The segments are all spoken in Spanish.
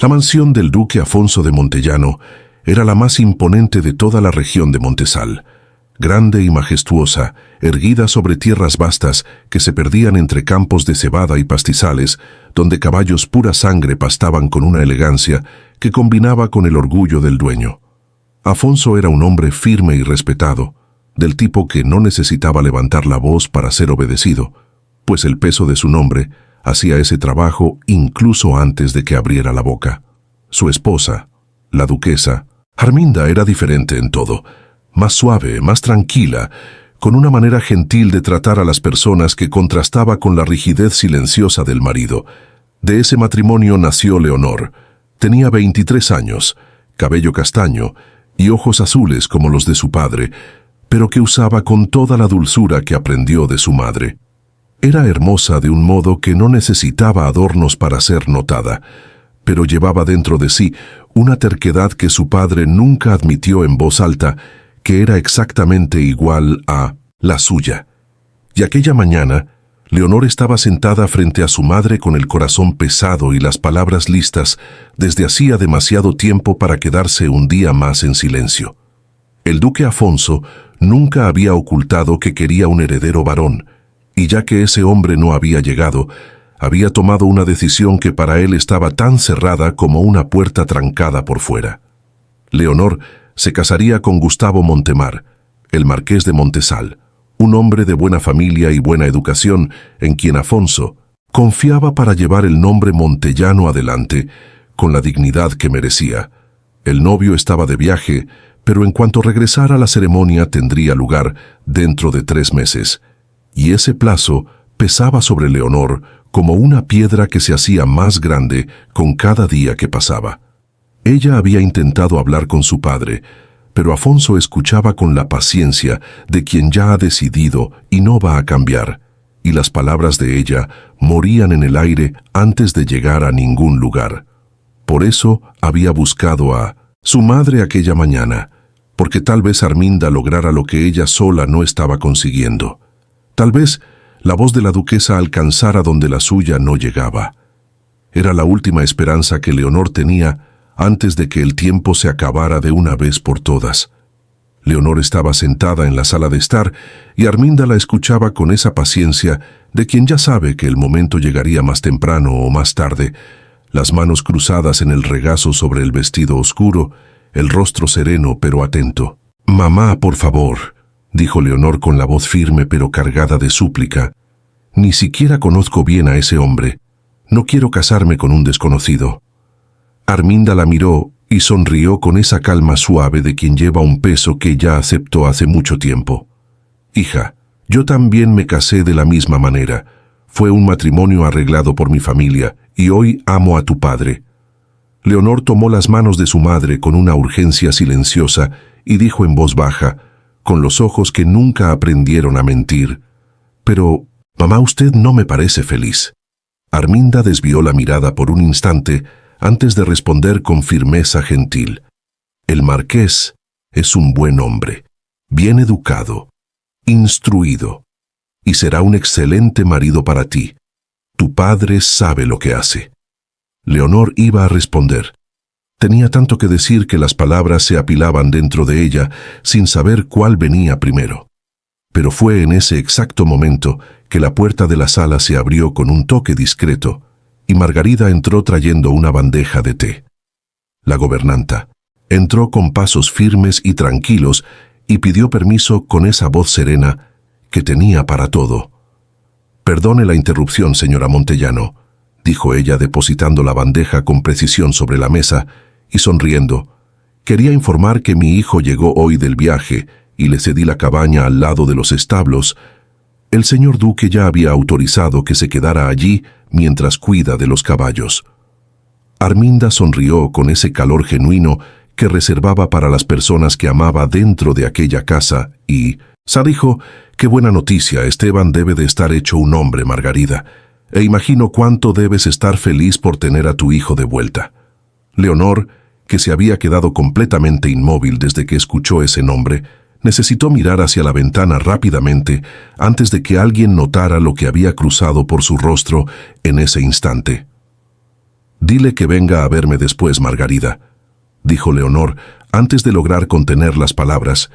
La mansión del duque Afonso de Montellano era la más imponente de toda la región de Montesal. Grande y majestuosa, erguida sobre tierras vastas que se perdían entre campos de cebada y pastizales, donde caballos pura sangre pastaban con una elegancia que combinaba con el orgullo del dueño. Afonso era un hombre firme y respetado, del tipo que no necesitaba levantar la voz para ser obedecido, pues el peso de su nombre hacía ese trabajo incluso antes de que abriera la boca. Su esposa, la duquesa, Arminda, era diferente en todo, más suave, más tranquila, con una manera gentil de tratar a las personas que contrastaba con la rigidez silenciosa del marido. De ese matrimonio nació Leonor. Tenía 23 años, cabello castaño y ojos azules como los de su padre, pero que usaba con toda la dulzura que aprendió de su madre. Era hermosa de un modo que no necesitaba adornos para ser notada, pero llevaba dentro de sí una terquedad que su padre nunca admitió en voz alta, que era exactamente igual a la suya. Y aquella mañana, Leonor estaba sentada frente a su madre con el corazón pesado y las palabras listas desde hacía demasiado tiempo para quedarse un día más en silencio. El duque Afonso nunca había ocultado que quería un heredero varón, y ya que ese hombre no había llegado, había tomado una decisión que para él estaba tan cerrada como una puerta trancada por fuera. Leonor se casaría con Gustavo Montemar, el marqués de Montesal, un hombre de buena familia y buena educación en quien Afonso confiaba para llevar el nombre Montellano adelante con la dignidad que merecía. El novio estaba de viaje, pero en cuanto regresara la ceremonia tendría lugar dentro de 3 meses, y ese plazo pesaba sobre Leonor como una piedra que se hacía más grande con cada día que pasaba. Ella había intentado hablar con su padre, pero Afonso escuchaba con la paciencia de quien ya ha decidido y no va a cambiar, y las palabras de ella morían en el aire antes de llegar a ningún lugar. Por eso había buscado a su madre aquella mañana, porque tal vez Arminda lograra lo que ella sola no estaba consiguiendo. Tal vez la voz de la duquesa alcanzara donde la suya no llegaba. Era la última esperanza que Leonor tenía antes de que el tiempo se acabara de una vez por todas. Leonor estaba sentada en la sala de estar y Arminda la escuchaba con esa paciencia de quien ya sabe que el momento llegaría más temprano o más tarde, las manos cruzadas en el regazo sobre el vestido oscuro, el rostro sereno pero atento. «Mamá, por favor», dijo Leonor con la voz firme pero cargada de súplica. «Ni siquiera conozco bien a ese hombre. No quiero casarme con un desconocido». Arminda la miró y sonrió con esa calma suave de quien lleva un peso que ya aceptó hace mucho tiempo. «Hija, yo también me casé de la misma manera. Fue un matrimonio arreglado por mi familia y hoy amo a tu padre». Leonor tomó las manos de su madre con una urgencia silenciosa y dijo en voz baja, con los ojos que nunca aprendieron a mentir: «Pero, mamá, usted no me parece feliz». Arminda desvió la mirada por un instante antes de responder con firmeza gentil: «El marqués es un buen hombre, bien educado, instruido, y será un excelente marido para ti. Tu padre sabe lo que hace». Leonor iba a responder. Tenía tanto que decir que las palabras se apilaban dentro de ella sin saber cuál venía primero. Pero fue en ese exacto momento que la puerta de la sala se abrió con un toque discreto y Margarida entró trayendo una bandeja de té. La gobernanta entró con pasos firmes y tranquilos y pidió permiso con esa voz serena que tenía para todo. «Perdone la interrupción, señora Montellano», dijo ella depositando la bandeja con precisión sobre la mesa y sonriendo. «Quería informar que mi hijo llegó hoy del viaje y le cedí la cabaña al lado de los establos. El señor duque ya había autorizado que se quedara allí mientras cuida de los caballos». Arminda sonrió con ese calor genuino que reservaba para las personas que amaba dentro de aquella casa y dijo: «Qué buena noticia, Esteban debe de estar hecho un hombre, Margarida, e imagino cuánto debes estar feliz por tener a tu hijo de vuelta». Leonor, que se había quedado completamente inmóvil desde que escuchó ese nombre, necesitó mirar hacia la ventana rápidamente antes de que alguien notara lo que había cruzado por su rostro en ese instante. Dile que venga a verme después, Margarida, dijo Leonor antes de lograr contener las palabras,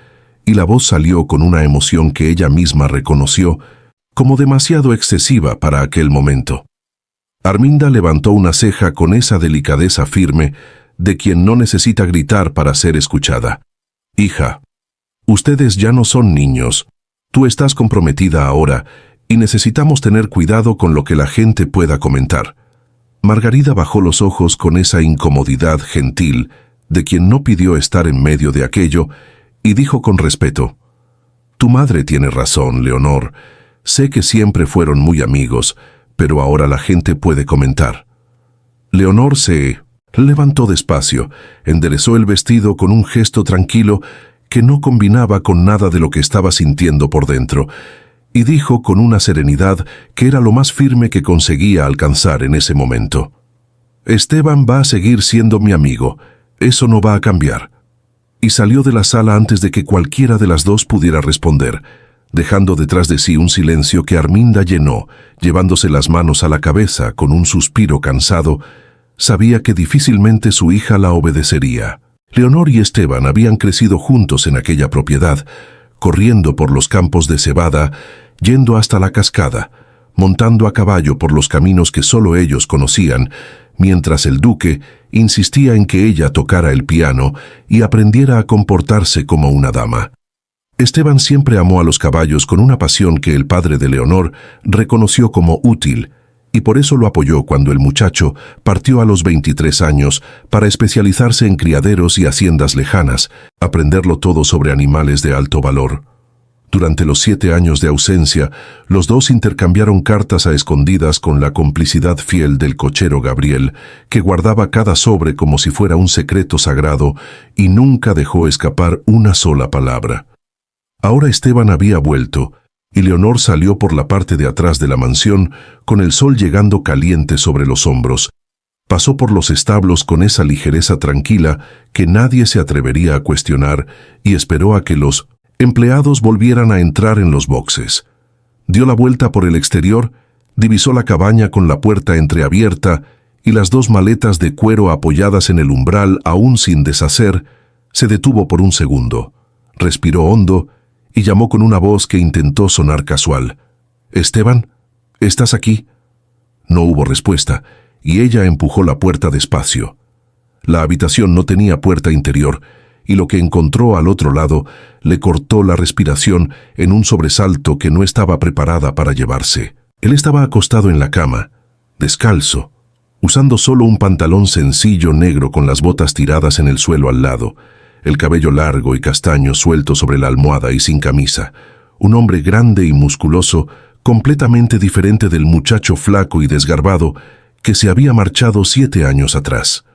y la voz salió con una emoción que ella misma reconoció como demasiado excesiva para aquel momento. Arminda levantó una ceja con esa delicadeza firme de quien no necesita gritar para ser escuchada. Hija, ustedes ya no son niños. Tú estás comprometida ahora y necesitamos tener cuidado con lo que la gente pueda comentar. Margarida bajó los ojos con esa incomodidad gentil de quien no pidió estar en medio de aquello y dijo con respeto: Tu madre tiene razón, Leonor. Sé que siempre fueron muy amigos, pero ahora la gente puede comentar. Leonor se levantó despacio, enderezó el vestido con un gesto tranquilo que no combinaba con nada de lo que estaba sintiendo por dentro, y dijo con una serenidad que era lo más firme que conseguía alcanzar en ese momento: Esteban va a seguir siendo mi amigo, eso no va a cambiar. Y salió de la sala antes de que cualquiera de las dos pudiera responder, dejando detrás de sí un silencio que Arminda llenó, llevándose las manos a la cabeza con un suspiro cansado. Sabía que difícilmente su hija la obedecería. Leonor y Esteban habían crecido juntos en aquella propiedad, corriendo por los campos de cebada, yendo hasta la cascada, montando a caballo por los caminos que solo ellos conocían, mientras el duque insistía en que ella tocara el piano y aprendiera a comportarse como una dama. Esteban siempre amó a los caballos con una pasión que el padre de Leonor reconoció como útil, y por eso lo apoyó cuando el muchacho partió a los 23 años para especializarse en criaderos y haciendas lejanas, aprenderlo todo sobre animales de alto valor. Durante los 7 años de ausencia, los dos intercambiaron cartas a escondidas con la complicidad fiel del cochero Gabriel, que guardaba cada sobre como si fuera un secreto sagrado y nunca dejó escapar una sola palabra. Ahora Esteban había vuelto, y Leonor salió por la parte de atrás de la mansión, con el sol llegando caliente sobre los hombros. Pasó por los establos con esa ligereza tranquila que nadie se atrevería a cuestionar y esperó a que los empleados volvieran a entrar en los boxes. Dio la vuelta por el exterior, divisó la cabaña con la puerta entreabierta y las 2 maletas de cuero apoyadas en el umbral aún sin deshacer. Se detuvo por un segundo, respiró hondo y llamó con una voz que intentó sonar casual: «Esteban, ¿estás aquí?». No hubo respuesta, y ella empujó la puerta despacio. La habitación no tenía puerta interior, y lo que encontró al otro lado le cortó la respiración en un sobresalto que no estaba preparada para llevarse. Él estaba acostado en la cama, descalzo, usando solo un pantalón sencillo negro con las botas tiradas en el suelo al lado, el cabello largo y castaño suelto sobre la almohada y sin camisa. Un hombre grande y musculoso, completamente diferente del muchacho flaco y desgarbado que se había marchado 7 años atrás.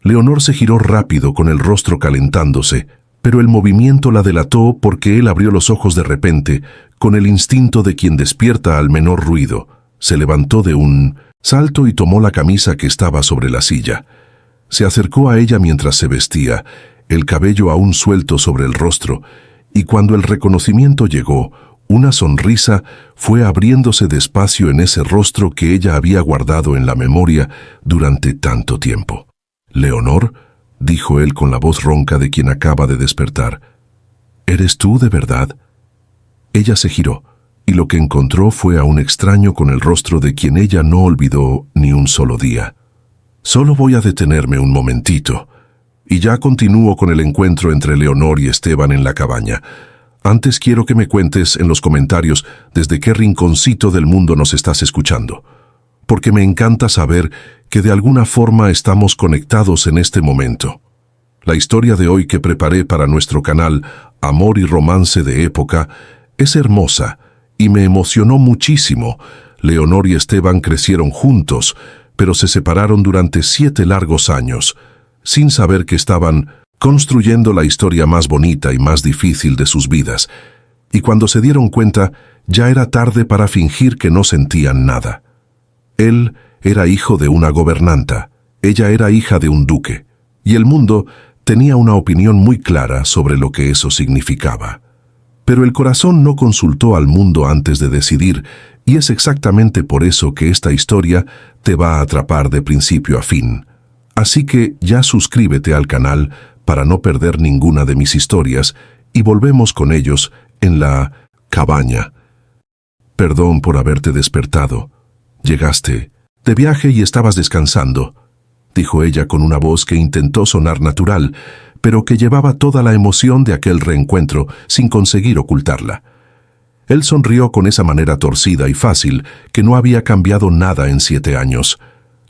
Leonor se giró rápido con el rostro calentándose, pero el movimiento la delató porque él abrió los ojos de repente, con el instinto de quien despierta al menor ruido. Se levantó de un salto y tomó la camisa que estaba sobre la silla. Se acercó a ella mientras se vestía, el cabello aún suelto sobre el rostro, y cuando el reconocimiento llegó, una sonrisa fue abriéndose despacio en ese rostro que ella había guardado en la memoria durante tanto tiempo. «Leonor», dijo él con la voz ronca de quien acaba de despertar, «¿eres tú de verdad?». Ella se giró, y lo que encontró fue a un extraño con el rostro de quien ella no olvidó ni un solo día. «Solo voy a detenerme un momentito, y ya continúo con el encuentro entre Leonor y Esteban en la cabaña. Antes quiero que me cuentes en los comentarios desde qué rinconcito del mundo nos estás escuchando, porque me encanta saber que de alguna forma estamos conectados en este momento. La historia de hoy que preparé para nuestro canal Amor y Romance de Época es hermosa y me emocionó muchísimo. Leonor y Esteban crecieron juntos, pero se separaron durante 7 largos años, sin saber que estaban construyendo la historia más bonita y más difícil de sus vidas. Y cuando se dieron cuenta, ya era tarde para fingir que no sentían nada. Él era hijo de una gobernanta, ella era hija de un duque, y el mundo tenía una opinión muy clara sobre lo que eso significaba. Pero el corazón no consultó al mundo antes de decidir, y es exactamente por eso que esta historia te va a atrapar de principio a fin. Así que ya suscríbete al canal para no perder ninguna de mis historias, y volvemos con ellos en la cabaña. Perdón por haberte despertado. Llegaste de viaje y estabas descansando, dijo ella con una voz que intentó sonar natural, pero que llevaba toda la emoción de aquel reencuentro sin conseguir ocultarla. Él sonrió con esa manera torcida y fácil que no había cambiado nada en 7 años.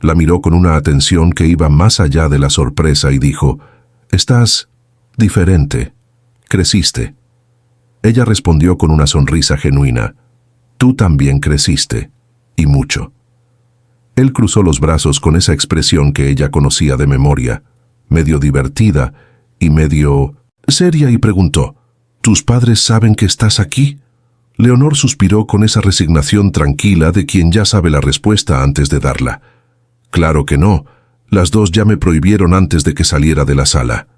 La miró con una atención que iba más allá de la sorpresa y dijo: «Estás diferente. Creciste». Ella respondió con una sonrisa genuina: «Tú también creciste, y mucho». Él cruzó los brazos con esa expresión que ella conocía de memoria, medio divertida y medio seria, y preguntó: «¿Tus padres saben que estás aquí?». Leonor suspiró con esa resignación tranquila de quien ya sabe la respuesta antes de darla. «Claro que no. Las dos ya me prohibieron antes de que saliera de la sala».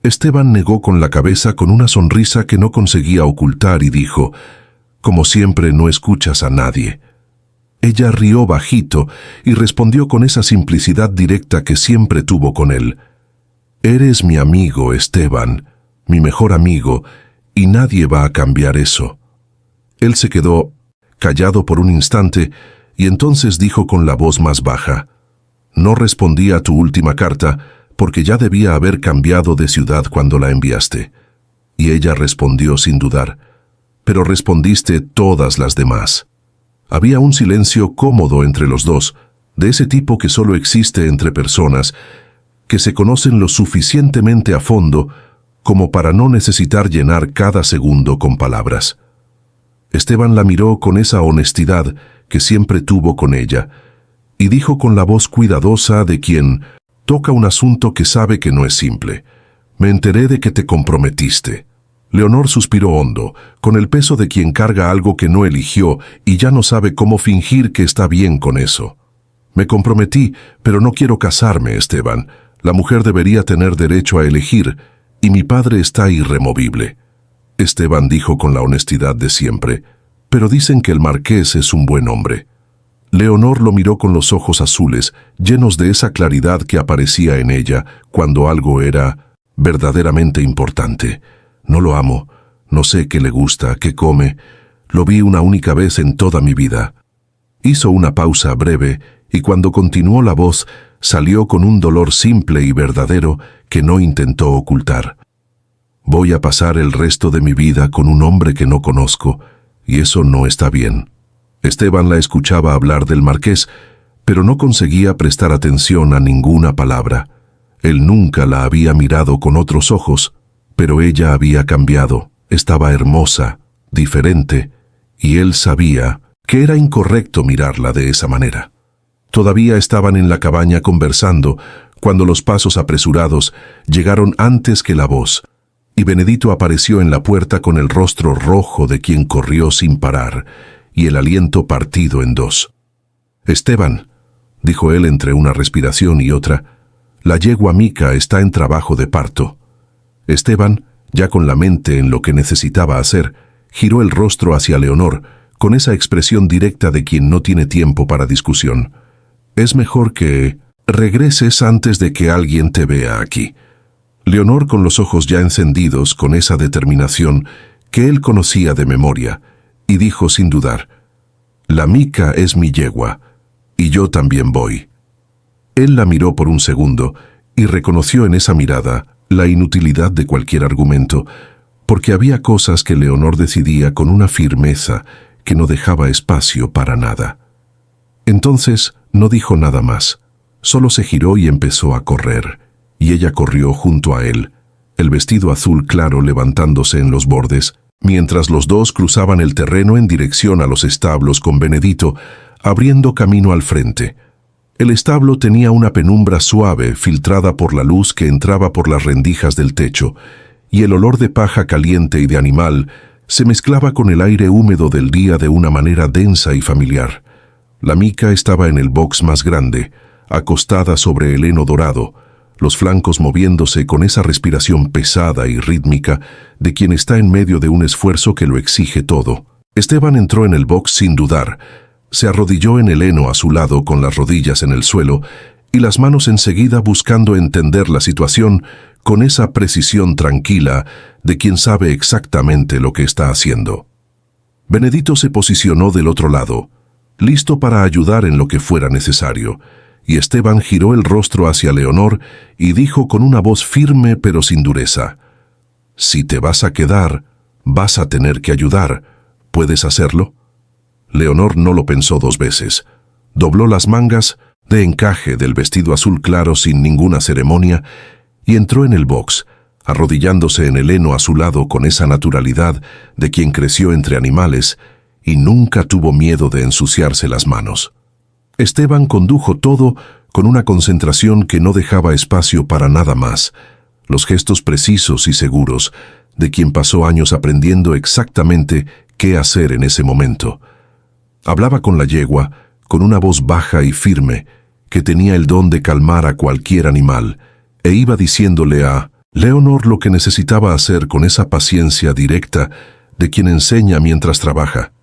Esteban negó con la cabeza con una sonrisa que no conseguía ocultar y dijo: «Como siempre, no escuchas a nadie». Ella rió bajito y respondió con esa simplicidad directa que siempre tuvo con él: «Eres mi amigo, Esteban, mi mejor amigo, y nadie va a cambiar eso». Él se quedó callado por un instante y entonces dijo con la voz más baja: «No respondí a tu última carta porque ya debía haber cambiado de ciudad cuando la enviaste». Y ella respondió sin dudar: «Pero respondiste todas las demás». Había un silencio cómodo entre los dos, de ese tipo que solo existe entre personas que se conocen lo suficientemente a fondo como para no necesitar llenar cada segundo con palabras. Esteban la miró con esa honestidad que siempre tuvo con ella, y dijo con la voz cuidadosa de quien toca un asunto que sabe que no es simple: «Me enteré de que te comprometiste». Leonor suspiró hondo, con el peso de quien carga algo que no eligió y ya no sabe cómo fingir que está bien con eso. «Me comprometí, pero no quiero casarme, Esteban. La mujer debería tener derecho a elegir, y mi padre está irremovible». Esteban dijo con la honestidad de siempre: «Pero dicen que el marqués es un buen hombre». Leonor lo miró con los ojos azules, llenos de esa claridad que aparecía en ella cuando algo era verdaderamente importante. «No lo amo, no sé qué le gusta, qué come. Lo vi una única vez en toda mi vida». Hizo una pausa breve y cuando continuó la voz salió con un dolor simple y verdadero que no intentó ocultar: «Voy a pasar el resto de mi vida con un hombre que no conozco, y eso no está bien». Esteban la escuchaba hablar del marqués, pero no conseguía prestar atención a ninguna palabra. Él nunca la había mirado con otros ojos, pero ella había cambiado, estaba hermosa, diferente, y él sabía que era incorrecto mirarla de esa manera. Todavía estaban en la cabaña conversando cuando los pasos apresurados llegaron antes que la voz, y Benedito apareció en la puerta con el rostro rojo de quien corrió sin parar y el aliento partido en dos. «Esteban», dijo él entre una respiración y otra, «la yegua Mica está en trabajo de parto». Esteban, ya con la mente en lo que necesitaba hacer, giró el rostro hacia Leonor, con esa expresión directa de quien no tiene tiempo para discusión. «Es mejor que regreses antes de que alguien te vea aquí». Leonor, con los ojos ya encendidos con esa determinación que él conocía de memoria, y dijo sin dudar: «La Mica es mi yegua, y yo también voy». Él la miró por un segundo y reconoció en esa mirada la inutilidad de cualquier argumento, porque había cosas que Leonor decidía con una firmeza que no dejaba espacio para nada. Entonces no dijo nada más, solo se giró y empezó a correr, y ella corrió junto a él, el vestido azul claro levantándose en los bordes, mientras los dos cruzaban el terreno en dirección a los establos con Benedito, abriendo camino al frente. El establo tenía una penumbra suave filtrada por la luz que entraba por las rendijas del techo, y el olor de paja caliente y de animal se mezclaba con el aire húmedo del día de una manera densa y familiar. La Mica estaba en el box más grande, acostada sobre el heno dorado, los flancos moviéndose con esa respiración pesada y rítmica de quien está en medio de un esfuerzo que lo exige todo. Esteban entró en el box sin dudar. Se arrodilló en el heno a su lado con las rodillas en el suelo y las manos enseguida buscando entender la situación con esa precisión tranquila de quien sabe exactamente lo que está haciendo. Benedito se posicionó del otro lado, listo para ayudar en lo que fuera necesario, y Esteban giró el rostro hacia Leonor y dijo con una voz firme pero sin dureza: «Si te vas a quedar, vas a tener que ayudar. ¿Puedes hacerlo?». Leonor no lo pensó dos veces. Dobló las mangas de encaje del vestido azul claro sin ninguna ceremonia y entró en el box, arrodillándose en el heno a su lado con esa naturalidad de quien creció entre animales y nunca tuvo miedo de ensuciarse las manos. Esteban condujo todo con una concentración que no dejaba espacio para nada más, los gestos precisos y seguros de quien pasó años aprendiendo exactamente qué hacer en ese momento. Hablaba con la yegua, con una voz baja y firme, que tenía el don de calmar a cualquier animal, e iba diciéndole a Leonor lo que necesitaba hacer con esa paciencia directa de quien enseña mientras trabaja.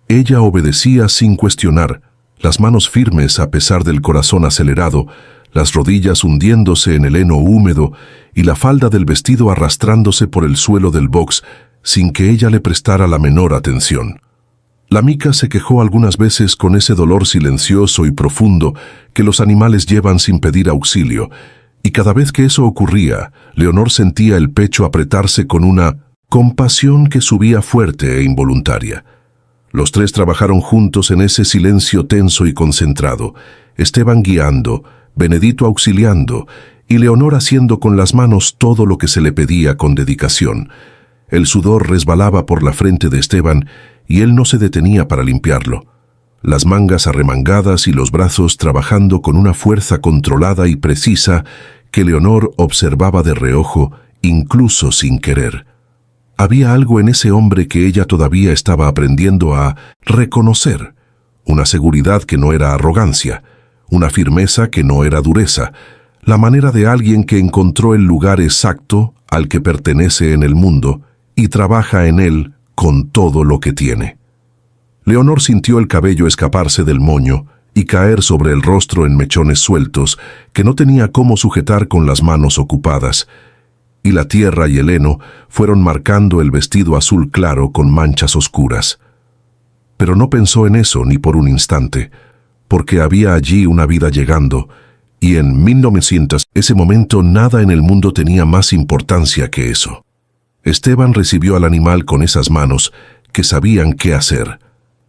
Ella obedecía sin cuestionar, las manos firmes a pesar del corazón acelerado, las rodillas hundiéndose en el heno húmedo y la falda del vestido arrastrándose por el suelo del box sin que ella le prestara la menor atención. La mica se quejó algunas veces con ese dolor silencioso y profundo que los animales llevan sin pedir auxilio, y cada vez que eso ocurría, Leonor sentía el pecho apretarse con una compasión que subía fuerte e involuntaria. Los tres trabajaron juntos en ese silencio tenso y concentrado, Esteban guiando, Benedito auxiliando y Leonor haciendo con las manos todo lo que se le pedía con dedicación. El sudor resbalaba por la frente de Esteban y él no se detenía para limpiarlo. Las mangas arremangadas y los brazos trabajando con una fuerza controlada y precisa que Leonor observaba de reojo, incluso sin querer. Había algo en ese hombre que ella todavía estaba aprendiendo a reconocer, una seguridad que no era arrogancia, una firmeza que no era dureza, la manera de alguien que encontró el lugar exacto al que pertenece en el mundo y trabaja en él con todo lo que tiene. Leonor sintió el cabello escaparse del moño y caer sobre el rostro en mechones sueltos que no tenía cómo sujetar con las manos ocupadas, y la tierra y el heno fueron marcando el vestido azul claro con manchas oscuras. Pero no pensó en eso ni por un instante, porque había allí una vida llegando, y en 1900 ese momento nada en el mundo tenía más importancia que eso. Esteban recibió al animal con esas manos que sabían qué hacer.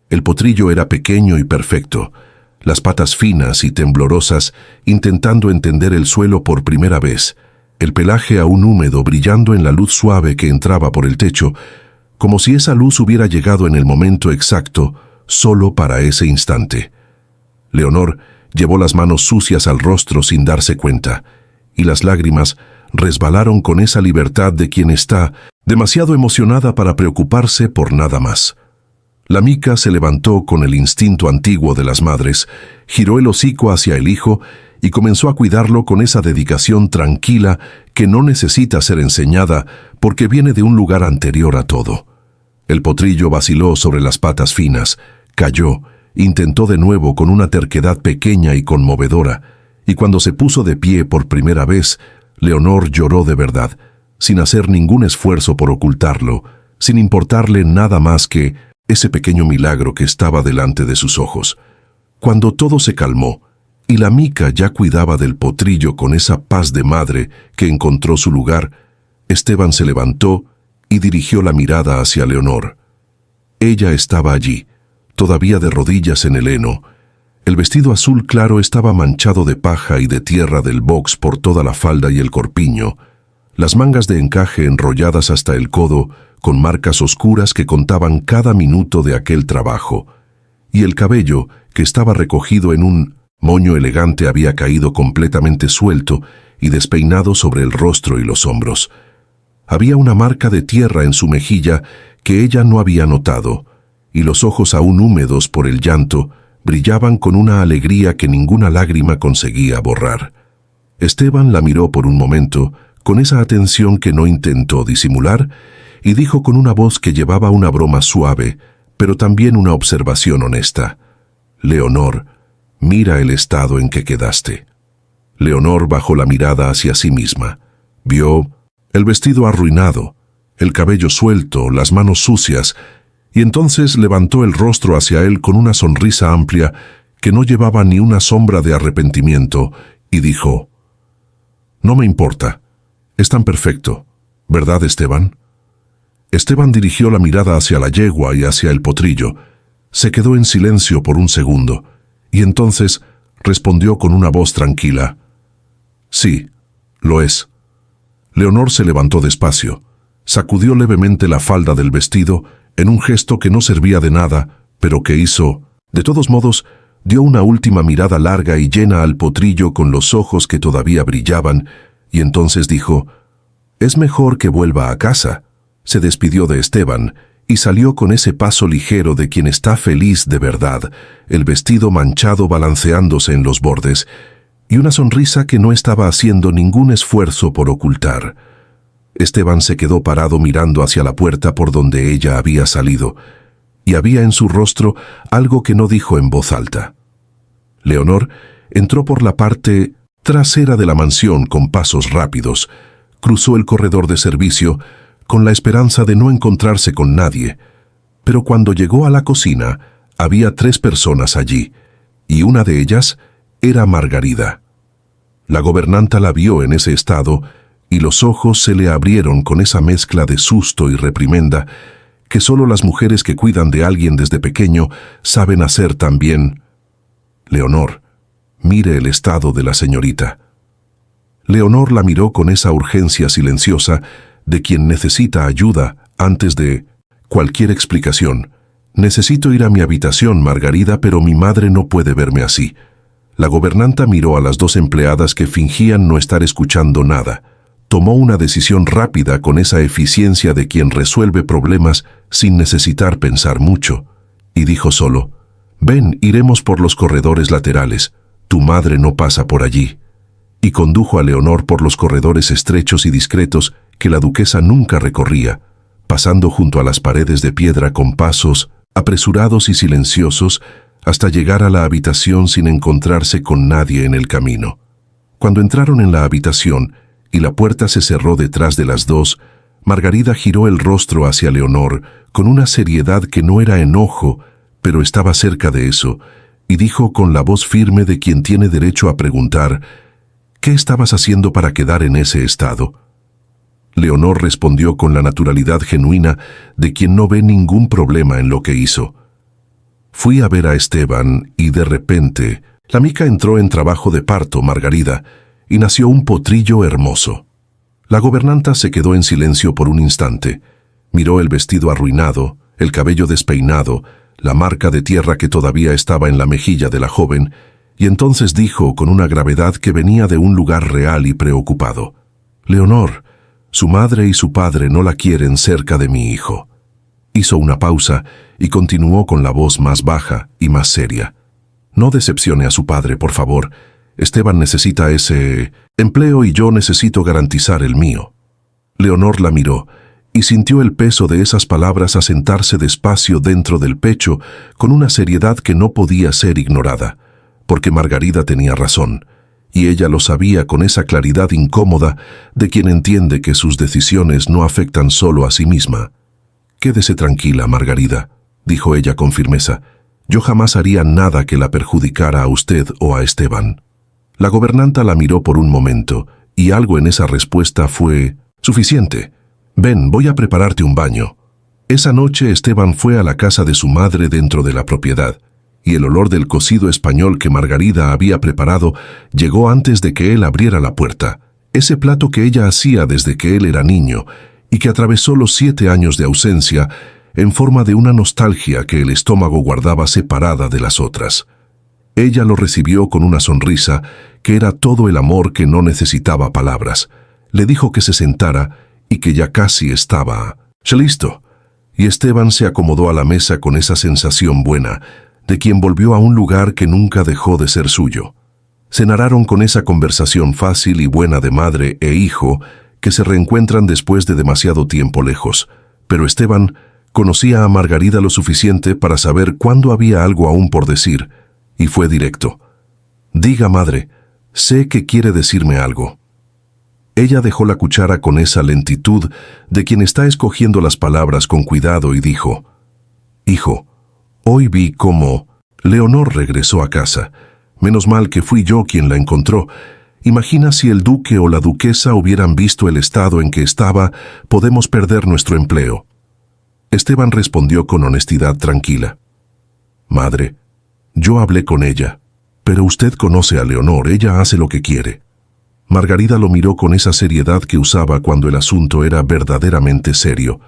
El potrillo era pequeño y perfecto, las patas finas y temblorosas intentando entender el suelo por primera vez, el pelaje aún húmedo brillando en la luz suave que entraba por el techo, como si esa luz hubiera llegado en el momento exacto, solo para ese instante. Leonor llevó las manos sucias al rostro sin darse cuenta, y las lágrimas resbalaron con esa libertad de quien está demasiado emocionada para preocuparse por nada más. La mica se levantó con el instinto antiguo de las madres, giró el hocico hacia el hijo y comenzó a cuidarlo con esa dedicación tranquila que no necesita ser enseñada porque viene de un lugar anterior a todo. El potrillo vaciló sobre las patas finas, cayó, intentó de nuevo con una terquedad pequeña y conmovedora, y cuando se puso de pie por primera vez, Leonor lloró de verdad, sin hacer ningún esfuerzo por ocultarlo, sin importarle nada más que ese pequeño milagro que estaba delante de sus ojos. Cuando todo se calmó, y la mica ya cuidaba del potrillo con esa paz de madre que encontró su lugar, Esteban se levantó y dirigió la mirada hacia Leonor. Ella estaba allí, todavía de rodillas en el heno. El vestido azul claro estaba manchado de paja y de tierra del box por toda la falda y el corpiño, las mangas de encaje enrolladas hasta el codo con marcas oscuras que contaban cada minuto de aquel trabajo, y el cabello, que estaba recogido en un moño elegante, había caído completamente suelto y despeinado sobre el rostro y los hombros. Había una marca de tierra en su mejilla que ella no había notado, y los ojos aún húmedos por el llanto brillaban con una alegría que ninguna lágrima conseguía borrar. Esteban la miró por un momento, con esa atención que no intentó disimular, y dijo con una voz que llevaba una broma suave, pero también una observación honesta: «Leonor, mira el estado en que quedaste». Leonor bajó la mirada hacia sí misma. Vio el vestido arruinado, el cabello suelto, las manos sucias, y entonces levantó el rostro hacia él con una sonrisa amplia que no llevaba ni una sombra de arrepentimiento, y dijo: «No me importa. Es tan perfecto, ¿verdad, Esteban?». Esteban dirigió la mirada hacia la yegua y hacia el potrillo. Se quedó en silencio por un segundo, y entonces respondió con una voz tranquila: «Sí, lo es». Leonor se levantó despacio, sacudió levemente la falda del vestido en un gesto que no servía de nada, pero que hizo. De todos modos, dio una última mirada larga y llena al potrillo con los ojos que todavía brillaban, y entonces dijo: «Es mejor que vuelva a casa». Se despidió de Esteban y salió con ese paso ligero de quien está feliz de verdad, el vestido manchado balanceándose en los bordes, y una sonrisa que no estaba haciendo ningún esfuerzo por ocultar. Esteban se quedó parado mirando hacia la puerta por donde ella había salido, y había en su rostro algo que no dijo en voz alta. Leonor entró por la parte trasera de la mansión con pasos rápidos, cruzó el corredor de servicio con la esperanza de no encontrarse con nadie, pero cuando llegó a la cocina había 3 personas allí, y una de ellas era Margarida. La gobernanta la vio en ese estado y los ojos se le abrieron con esa mezcla de susto y reprimenda que solo las mujeres que cuidan de alguien desde pequeño saben hacer tan bien. «Leonor, mire el estado de la señorita». Leonor la miró con esa urgencia silenciosa de quien necesita ayuda antes de cualquier explicación. «Necesito ir a mi habitación, Margarida, pero mi madre no puede verme así». La gobernanta miró a las 2 empleadas que fingían no estar escuchando nada. Tomó una decisión rápida con esa eficiencia de quien resuelve problemas sin necesitar pensar mucho, y dijo solo: «Ven, iremos por los corredores laterales. Tu madre no pasa por allí». Y condujo a Leonor por los corredores estrechos y discretos que la duquesa nunca recorría, pasando junto a las paredes de piedra con pasos apresurados y silenciosos hasta llegar a la habitación sin encontrarse con nadie en el camino. Cuando entraron en la habitación y la puerta se cerró detrás de las 2, Margarida giró el rostro hacia Leonor con una seriedad que no era enojo, pero estaba cerca de eso, y dijo con la voz firme de quien tiene derecho a preguntar: «¿Qué estabas haciendo para quedar en ese estado?». Leonor respondió con la naturalidad genuina de quien no ve ningún problema en lo que hizo: «Fui a ver a Esteban y de repente la mica entró en trabajo de parto, Margarida, y nació un potrillo hermoso». La gobernanta se quedó en silencio por un instante. Miró el vestido arruinado, el cabello despeinado, la marca de tierra que todavía estaba en la mejilla de la joven, y entonces dijo con una gravedad que venía de un lugar real y preocupado: «Leonor, su madre y su padre no la quieren cerca de mi hijo». Hizo una pausa y continuó con la voz más baja y más seria: «No decepcione a su padre, por favor. Esteban necesita ese empleo y yo necesito garantizar el mío». Leonor la miró y sintió el peso de esas palabras asentarse despacio dentro del pecho con una seriedad que no podía ser ignorada, porque Margarida tenía razón, y ella lo sabía con esa claridad incómoda de quien entiende que sus decisiones no afectan solo a sí misma. «Quédese tranquila, Margarida», dijo ella con firmeza. «Yo jamás haría nada que la perjudicara a usted o a Esteban». La gobernanta la miró por un momento, y algo en esa respuesta fue suficiente. «Ven, voy a prepararte un baño». Esa noche Esteban fue a la casa de su madre dentro de la propiedad, y el olor del cocido español que Margarida había preparado llegó antes de que él abriera la puerta. Ese plato que ella hacía desde que él era niño, y que atravesó los 7 años de ausencia en forma de una nostalgia que el estómago guardaba separada de las otras. Ella lo recibió con una sonrisa que era todo el amor que no necesitaba palabras. Le dijo que se sentara y que ya casi estaba listo. Y Esteban se acomodó a la mesa con esa sensación buena de quien volvió a un lugar que nunca dejó de ser suyo. Cenaron con esa conversación fácil y buena de madre e hijo que se reencuentran después de demasiado tiempo lejos. Pero Esteban conocía a Margarida lo suficiente para saber cuándo había algo aún por decir, y fue directo. «Diga, madre, sé que quiere decirme algo». Ella dejó la cuchara con esa lentitud de quien está escogiendo las palabras con cuidado y dijo: «Hijo, hoy vi cómo Leonor regresó a casa. Menos mal que fui yo quien la encontró. Imagina si el duque o la duquesa hubieran visto el estado en que estaba, podemos perder nuestro empleo». Esteban respondió con honestidad tranquila: «Madre, yo hablé con ella, pero usted conoce a Leonor, ella hace lo que quiere». Margarida lo miró con esa seriedad que usaba cuando el asunto era verdaderamente serio.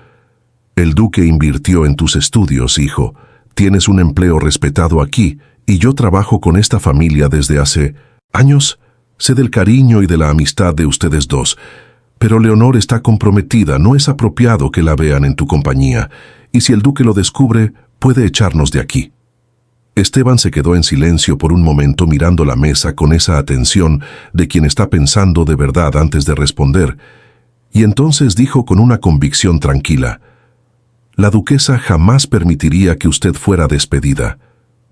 «El duque invirtió en tus estudios, hijo. Tienes un empleo respetado aquí, y yo trabajo con esta familia desde hace años. Sé del cariño y de la amistad de ustedes dos. Pero Leonor está comprometida, no es apropiado que la vean en tu compañía, y si el duque lo descubre, puede echarnos de aquí». Esteban se quedó en silencio por un momento mirando la mesa con esa atención de quien está pensando de verdad antes de responder, y entonces dijo con una convicción tranquila: «La duquesa jamás permitiría que usted fuera despedida,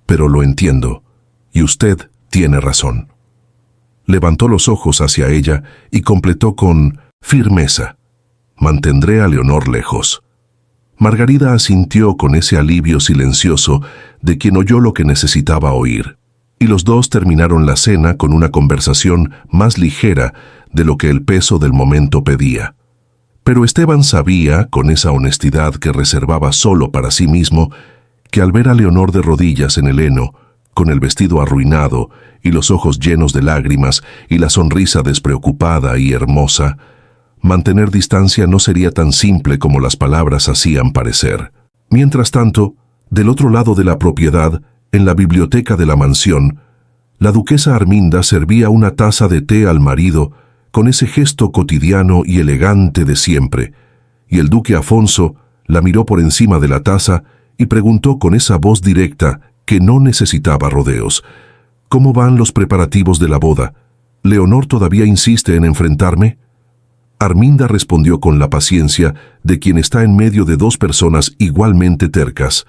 pero lo entiendo, y usted tiene razón». Levantó los ojos hacia ella y completó con firmeza: «Mantendré a Leonor lejos». Margarida asintió con ese alivio silencioso de quien oyó lo que necesitaba oír, y los dos terminaron la cena con una conversación más ligera de lo que el peso del momento pedía. Pero Esteban sabía, con esa honestidad que reservaba solo para sí mismo, que al ver a Leonor de rodillas en el heno, con el vestido arruinado y los ojos llenos de lágrimas y la sonrisa despreocupada y hermosa, mantener distancia no sería tan simple como las palabras hacían parecer. Mientras tanto, del otro lado de la propiedad, en la biblioteca de la mansión, la duquesa Arminda servía una taza de té al marido con ese gesto cotidiano y elegante de siempre, y el duque Afonso la miró por encima de la taza y preguntó con esa voz directa que no necesitaba rodeos: «¿Cómo van los preparativos de la boda? ¿Leonor todavía insiste en enfrentarme?». Arminda respondió con la paciencia de quien está en medio de dos personas igualmente tercas: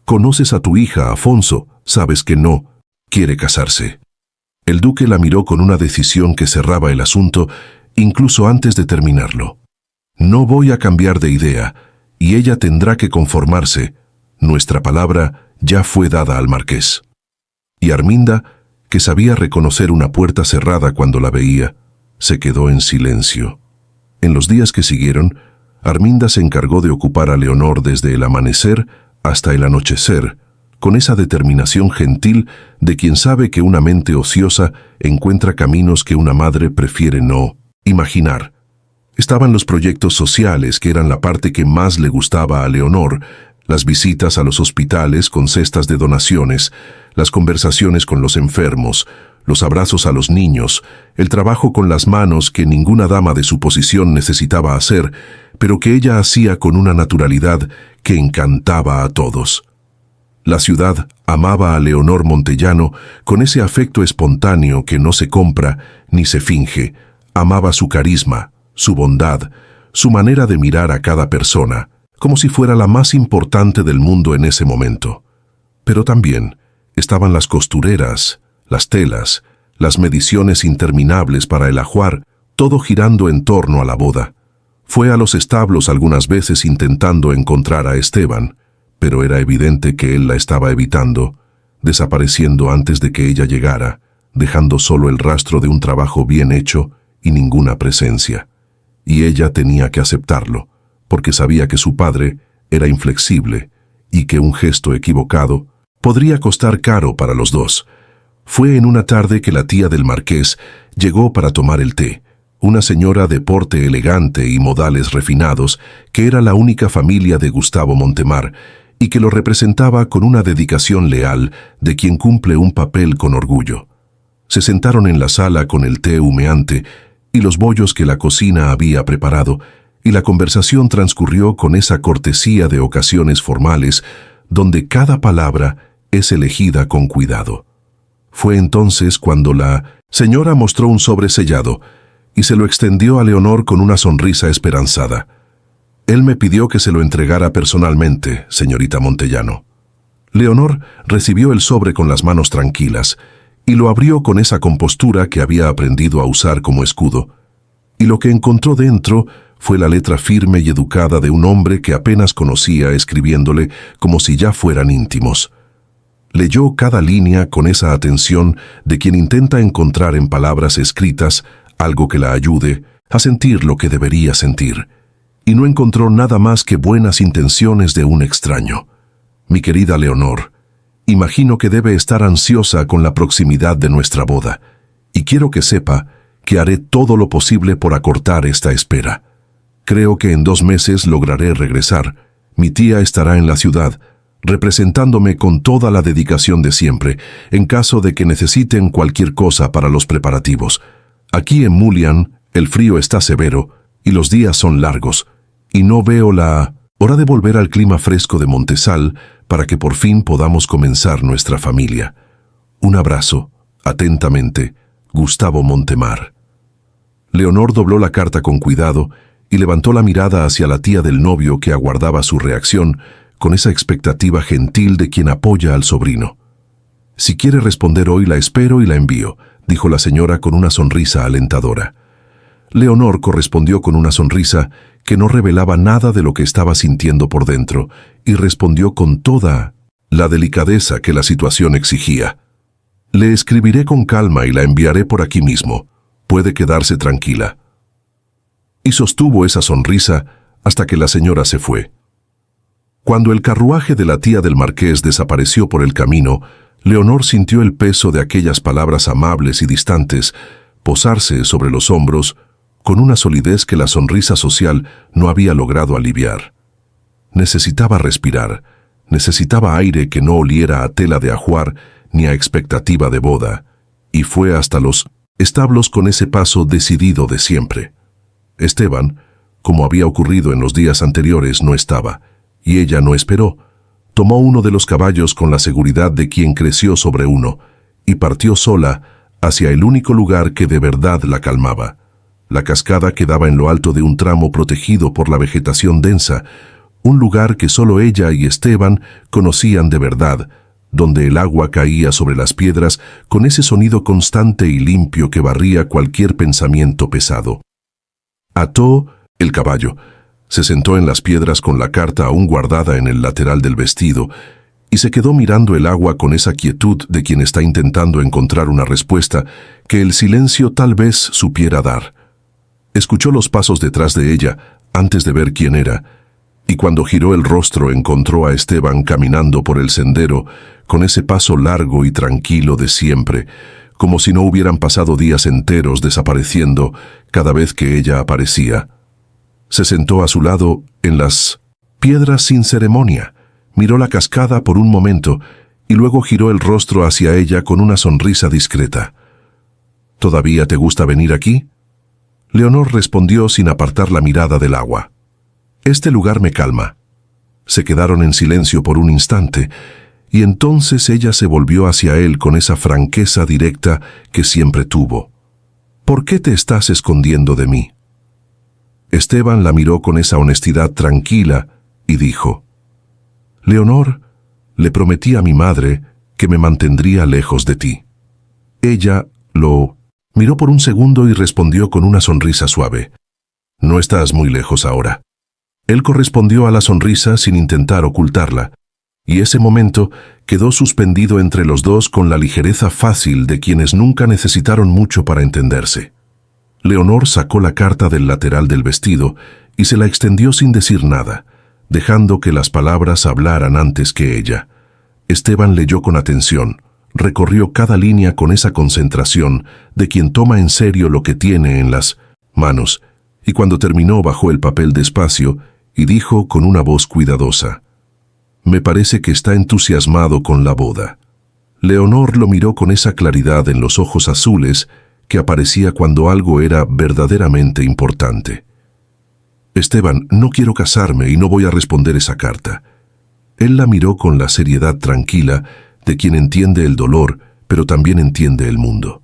«Conoces a tu hija, Afonso, sabes que no quiere casarse». El duque la miró con una decisión que cerraba el asunto incluso antes de terminarlo. «No voy a cambiar de idea, y ella tendrá que conformarse. Nuestra palabra ya fue dada al marqués». Y Arminda, que sabía reconocer una puerta cerrada cuando la veía, se quedó en silencio. En los días que siguieron, Arminda se encargó de ocupar a Leonor desde el amanecer hasta el anochecer, con esa determinación gentil de quien sabe que una mente ociosa encuentra caminos que una madre prefiere no imaginar. Estaban los proyectos sociales, que eran la parte que más le gustaba a Leonor: las visitas a los hospitales con cestas de donaciones, las conversaciones con los enfermos, los abrazos a los niños, el trabajo con las manos que ninguna dama de su posición necesitaba hacer, pero que ella hacía con una naturalidad que encantaba a todos. La ciudad amaba a Leonor Montellano con ese afecto espontáneo que no se compra ni se finge. Amaba su carisma, su bondad, su manera de mirar a cada persona, como si fuera la más importante del mundo en ese momento. Pero también estaban las costureras, las telas, las mediciones interminables para el ajuar, todo girando en torno a la boda. Fue a los establos algunas veces intentando encontrar a Esteban, pero era evidente que él la estaba evitando, desapareciendo antes de que ella llegara, dejando solo el rastro de un trabajo bien hecho y ninguna presencia. Y ella tenía que aceptarlo, porque sabía que su padre era inflexible y que un gesto equivocado podría costar caro para los dos. Fue en una tarde que la tía del marqués llegó para tomar el té, una señora de porte elegante y modales refinados, que era la única familia de Gustavo Montemar, y que lo representaba con una dedicación leal de quien cumple un papel con orgullo. Se sentaron en la sala con el té humeante y los bollos que la cocina había preparado, y la conversación transcurrió con esa cortesía de ocasiones formales, donde cada palabra es elegida con cuidado. Fue entonces cuando la señora mostró un sobre sellado y se lo extendió a Leonor con una sonrisa esperanzada. Él me pidió que se lo entregara personalmente, señorita Montellano. Leonor recibió el sobre con las manos tranquilas y lo abrió con esa compostura que había aprendido a usar como escudo. Y lo que encontró dentro fue la letra firme y educada de un hombre que apenas conocía, escribiéndole como si ya fueran íntimos. Leyó cada línea con esa atención de quien intenta encontrar en palabras escritas algo que la ayude a sentir lo que debería sentir, y no encontró nada más que buenas intenciones de un extraño. Mi querida Leonor, imagino que debe estar ansiosa con la proximidad de nuestra boda, y quiero que sepa que haré todo lo posible por acortar esta espera. Creo que en 2 meses lograré regresar. Mi tía estará en la ciudad, representándome con toda la dedicación de siempre, en caso de que necesiten cualquier cosa para los preparativos. Aquí en Mullian, el frío está severo y los días son largos, y no veo la hora de volver al clima fresco de Montesal para que por fin podamos comenzar nuestra familia. Un abrazo, atentamente, Gustavo Montemar. Leonor dobló la carta con cuidado y levantó la mirada hacia la tía del novio, que aguardaba su reacción con esa expectativa gentil de quien apoya al sobrino. Si quiere responder hoy, la espero y la envío, dijo la señora con una sonrisa alentadora. Leonor correspondió con una sonrisa que no revelaba nada de lo que estaba sintiendo por dentro, y respondió con toda la delicadeza que la situación exigía. Le escribiré con calma y la enviaré por aquí mismo. Puede quedarse tranquila. Y sostuvo esa sonrisa hasta que la señora se fue. Cuando el carruaje de la tía del marqués desapareció por el camino, Leonor sintió el peso de aquellas palabras amables y distantes posarse sobre los hombros con una solidez que la sonrisa social no había logrado aliviar. Necesitaba respirar, necesitaba aire que no oliera a tela de ajuar ni a expectativa de boda, y fue hasta los establos con ese paso decidido de siempre. Esteban, como había ocurrido en los días anteriores, no estaba, y ella no esperó. Tomó uno de los caballos con la seguridad de quien creció sobre uno, y partió sola hacia el único lugar que de verdad la calmaba. La cascada quedaba en lo alto de un tramo protegido por la vegetación densa, un lugar que solo ella y Esteban conocían de verdad, donde el agua caía sobre las piedras con ese sonido constante y limpio que barría cualquier pensamiento pesado. Ató el caballo, se sentó en las piedras con la carta aún guardada en el lateral del vestido y se quedó mirando el agua con esa quietud de quien está intentando encontrar una respuesta que el silencio tal vez supiera dar. Escuchó los pasos detrás de ella antes de ver quién era, y cuando giró el rostro encontró a Esteban caminando por el sendero con ese paso largo y tranquilo de siempre, como si no hubieran pasado días enteros desapareciendo cada vez que ella aparecía. Se sentó a su lado en las piedras sin ceremonia, miró la cascada por un momento y luego giró el rostro hacia ella con una sonrisa discreta. ¿Todavía te gusta venir aquí? Leonor respondió sin apartar la mirada del agua. Este lugar me calma. Se quedaron en silencio por un instante, y entonces ella se volvió hacia él con esa franqueza directa que siempre tuvo. ¿Por qué te estás escondiendo de mí? Esteban la miró con esa honestidad tranquila y dijo: Leonor, le prometí a mi madre que me mantendría lejos de ti. Ella lo miró por un segundo y respondió con una sonrisa suave: No estás muy lejos ahora. Él correspondió a la sonrisa sin intentar ocultarla, y ese momento quedó suspendido entre los dos con la ligereza fácil de quienes nunca necesitaron mucho para entenderse. Leonor sacó la carta del lateral del vestido y se la extendió sin decir nada, dejando que las palabras hablaran antes que ella. Esteban leyó con atención, recorrió cada línea con esa concentración de quien toma en serio lo que tiene en las manos, y cuando terminó bajó el papel despacio y dijo con una voz cuidadosa: Me parece que está entusiasmado con la boda. Leonor lo miró con esa claridad en los ojos azules que aparecía cuando algo era verdaderamente importante. Esteban, no quiero casarme y no voy a responder esa carta. Él la miró con la seriedad tranquila de quien entiende el dolor, pero también entiende el mundo.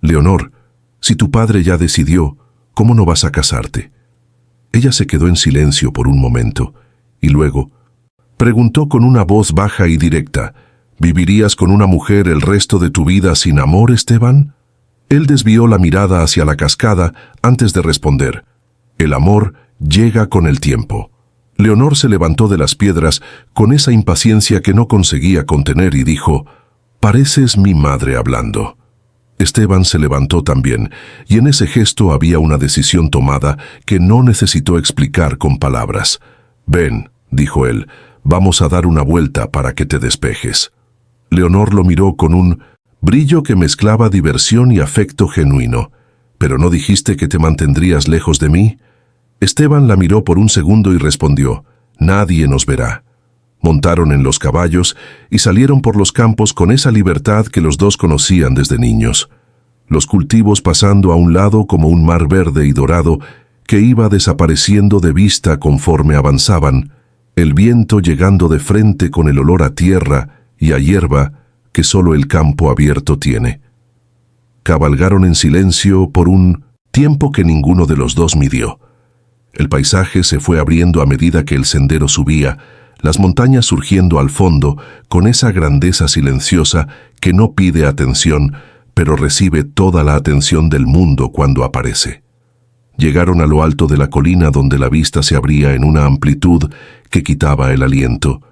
Leonor, si tu padre ya decidió, ¿cómo no vas a casarte? Ella se quedó en silencio por un momento, y luego preguntó con una voz baja y directa, ¿vivirías con una mujer el resto de tu vida sin amor, Esteban? Él desvió la mirada hacia la cascada antes de responder, el amor llega con el tiempo. Leonor se levantó de las piedras con esa impaciencia que no conseguía contener y dijo, «Pareces mi madre hablando». Esteban se levantó también, y en ese gesto había una decisión tomada que no necesitó explicar con palabras. «Ven», dijo él, «vamos a dar una vuelta para que te despejes». Leonor lo miró con un brillo que mezclaba diversión y afecto genuino. «¿Pero no dijiste que te mantendrías lejos de mí?» Esteban la miró por un segundo y respondió, «Nadie nos verá». Montaron en los caballos y salieron por los campos con esa libertad que los dos conocían desde niños. Los cultivos pasando a un lado como un mar verde y dorado que iba desapareciendo de vista conforme avanzaban, el viento llegando de frente con el olor a tierra y a hierba que solo el campo abierto tiene. Cabalgaron en silencio por un tiempo que ninguno de los dos midió. El paisaje se fue abriendo a medida que el sendero subía, las montañas surgiendo al fondo con esa grandeza silenciosa que no pide atención, pero recibe toda la atención del mundo cuando aparece. Llegaron a lo alto de la colina donde la vista se abría en una amplitud que quitaba el aliento.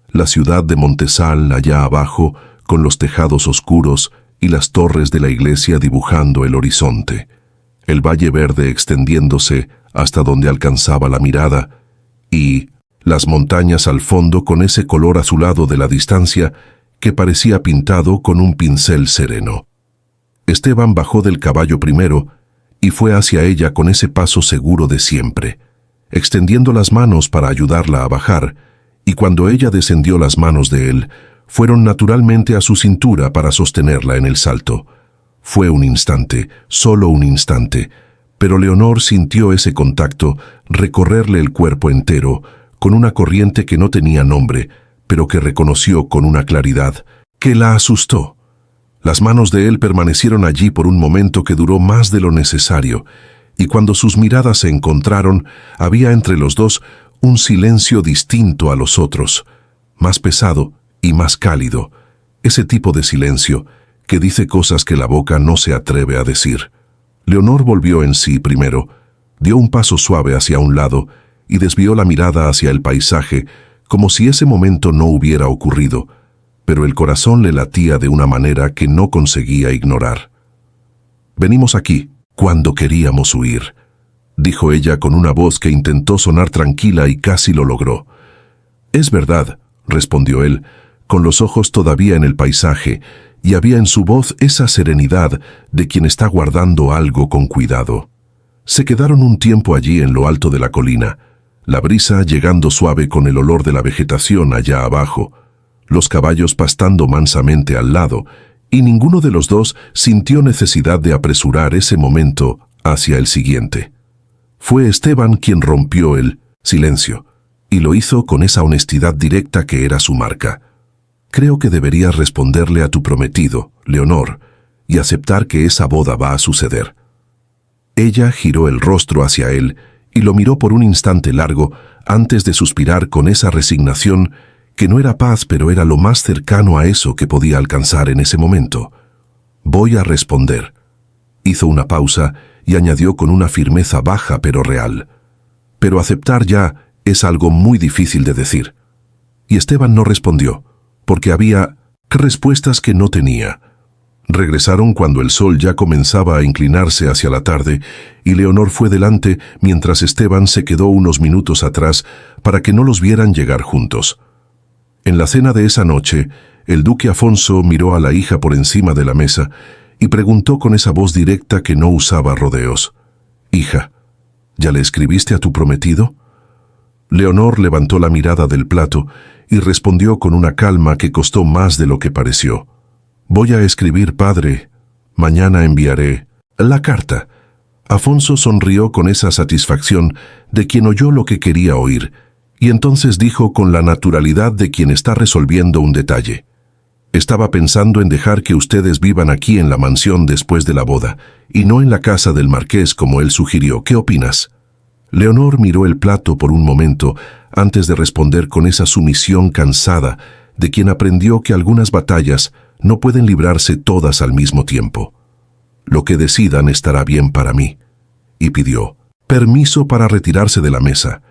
La ciudad de Montesal allá abajo, con los tejados oscuros y las torres de la iglesia dibujando el horizonte. El valle verde extendiéndose hasta donde alcanzaba la mirada, y las montañas al fondo con ese color azulado de la distancia que parecía pintado con un pincel sereno. Esteban bajó del caballo primero y fue hacia ella con ese paso seguro de siempre, extendiendo las manos para ayudarla a bajar, y cuando ella descendió las manos de él, fueron naturalmente a su cintura para sostenerla en el salto. Fue un instante, solo un instante, pero Leonor sintió ese contacto recorrerle el cuerpo entero, con una corriente que no tenía nombre, pero que reconoció con una claridad que la asustó. Las manos de él permanecieron allí por un momento que duró más de lo necesario, y cuando sus miradas se encontraron, había entre los dos un silencio distinto a los otros, más pesado y más cálido, ese tipo de silencio que dice cosas que la boca no se atreve a decir. Leonor volvió en sí primero, dio un paso suave hacia un lado y desvió la mirada hacia el paisaje como si ese momento no hubiera ocurrido, pero el corazón le latía de una manera que no conseguía ignorar. «Venimos aquí cuando queríamos huir», dijo ella con una voz que intentó sonar tranquila y casi lo logró. «Es verdad», respondió él, con los ojos todavía en el paisaje, y había en su voz esa serenidad de quien está guardando algo con cuidado. Se quedaron un tiempo allí en lo alto de la colina, la brisa llegando suave con el olor de la vegetación allá abajo, los caballos pastando mansamente al lado, y ninguno de los dos sintió necesidad de apresurar ese momento hacia el siguiente. Fue Esteban quien rompió el silencio, y lo hizo con esa honestidad directa que era su marca. «Creo que deberías responderle a tu prometido, Leonor, y aceptar que esa boda va a suceder». Ella giró el rostro hacia él y lo miró por un instante largo antes de suspirar con esa resignación que no era paz, pero era lo más cercano a eso que podía alcanzar en ese momento. «Voy a responder». Hizo una pausa y añadió con una firmeza baja pero real. «Pero aceptar ya es algo muy difícil de decir». Y Esteban no respondió, porque había respuestas que no tenía. Regresaron cuando el sol ya comenzaba a inclinarse hacia la tarde, y Leonor fue delante mientras Esteban se quedó unos minutos atrás para que no los vieran llegar juntos. En la cena de esa noche, el duque Afonso miró a la hija por encima de la mesa y preguntó con esa voz directa que no usaba rodeos: «Hija, ¿ya le escribiste a tu prometido?» Leonor levantó la mirada del plato y respondió con una calma que costó más de lo que pareció: «Voy a escribir, padre. Mañana enviaré la carta». Afonso sonrió con esa satisfacción de quien oyó lo que quería oír, y entonces dijo con la naturalidad de quien está resolviendo un detalle: Estaba pensando en dejar que ustedes vivan aquí en la mansión después de la boda, y no en la casa del marqués como él sugirió. ¿Qué opinas? Leonor miró el plato por un momento antes de responder con esa sumisión cansada de quien aprendió que algunas batallas no pueden librarse todas al mismo tiempo. Lo que decidan estará bien para mí. Y pidió permiso para retirarse de la mesa.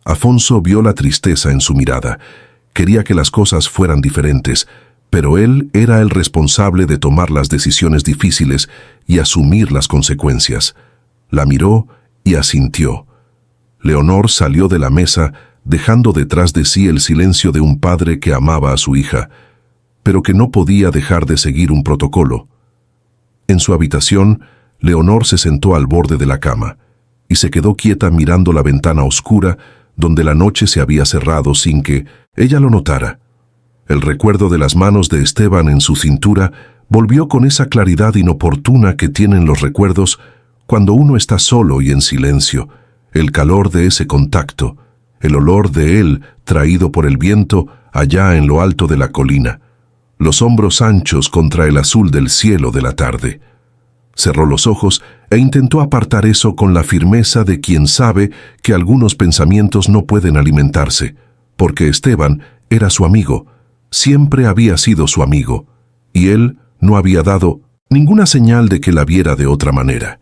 Afonso vio la tristeza en su mirada. Quería que las cosas fueran diferentes, pero él era el responsable de tomar las decisiones difíciles y asumir las consecuencias. La miró y asintió. Leonor salió de la mesa, dejando detrás de sí el silencio de un padre que amaba a su hija, pero que no podía dejar de seguir un protocolo. En su habitación, Leonor se sentó al borde de la cama y se quedó quieta mirando la ventana oscura donde la noche se había cerrado sin que ella lo notara. El recuerdo de las manos de Esteban en su cintura volvió con esa claridad inoportuna que tienen los recuerdos cuando uno está solo y en silencio, el calor de ese contacto, el olor de él traído por el viento allá en lo alto de la colina, los hombros anchos contra el azul del cielo de la tarde. Cerró los ojos e intentó apartar eso con la firmeza de quien sabe que algunos pensamientos no pueden alimentarse, porque Esteban era su amigo, siempre había sido su amigo, y él no había dado ninguna señal de que la viera de otra manera.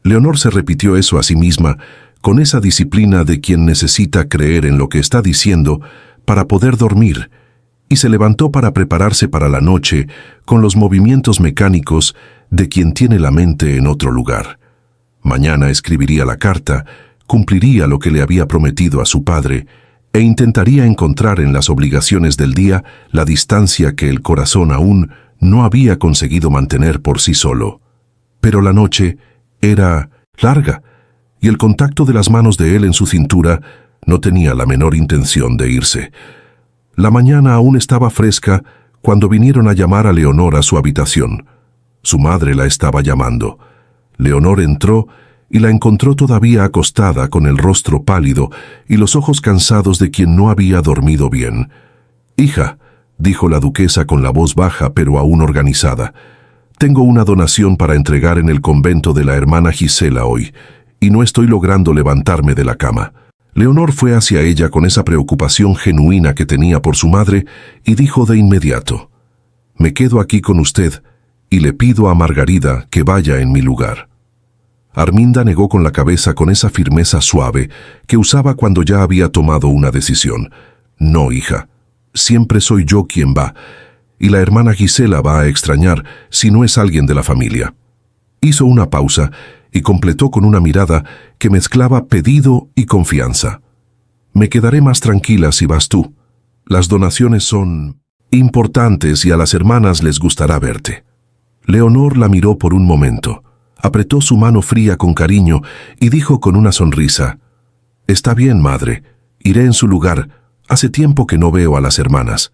Leonor se repitió eso a sí misma, con esa disciplina de quien necesita creer en lo que está diciendo para poder dormir, y se levantó para prepararse para la noche con los movimientos mecánicos de quien tiene la mente en otro lugar. Mañana escribiría la carta, cumpliría lo que le había prometido a su padre, e intentaría encontrar en las obligaciones del día la distancia que el corazón aún no había conseguido mantener por sí solo. Pero la noche era larga, y el contacto de las manos de él en su cintura no tenía la menor intención de irse. La mañana aún estaba fresca cuando vinieron a llamar a Leonor a su habitación. Su madre la estaba llamando. Leonor entró y la encontró todavía acostada con el rostro pálido y los ojos cansados de quien no había dormido bien. «Hija», dijo la duquesa con la voz baja pero aún organizada, «tengo una donación para entregar en el convento de la hermana Gisela hoy, y no estoy logrando levantarme de la cama». Leonor fue hacia ella con esa preocupación genuina que tenía por su madre y dijo de inmediato, «Me quedo aquí con usted y le pido a Margarida que vaya en mi lugar». Arminda negó con la cabeza con esa firmeza suave que usaba cuando ya había tomado una decisión. «No, hija, siempre soy yo quien va, y la hermana Gisela va a extrañar si no es alguien de la familia». Hizo una pausa y completó con una mirada que mezclaba pedido y confianza. «Me quedaré más tranquila si vas tú. Las donaciones son importantes y a las hermanas les gustará verte». Leonor la miró por un momento, apretó su mano fría con cariño y dijo con una sonrisa, «Está bien, madre, iré en su lugar, hace tiempo que no veo a las hermanas».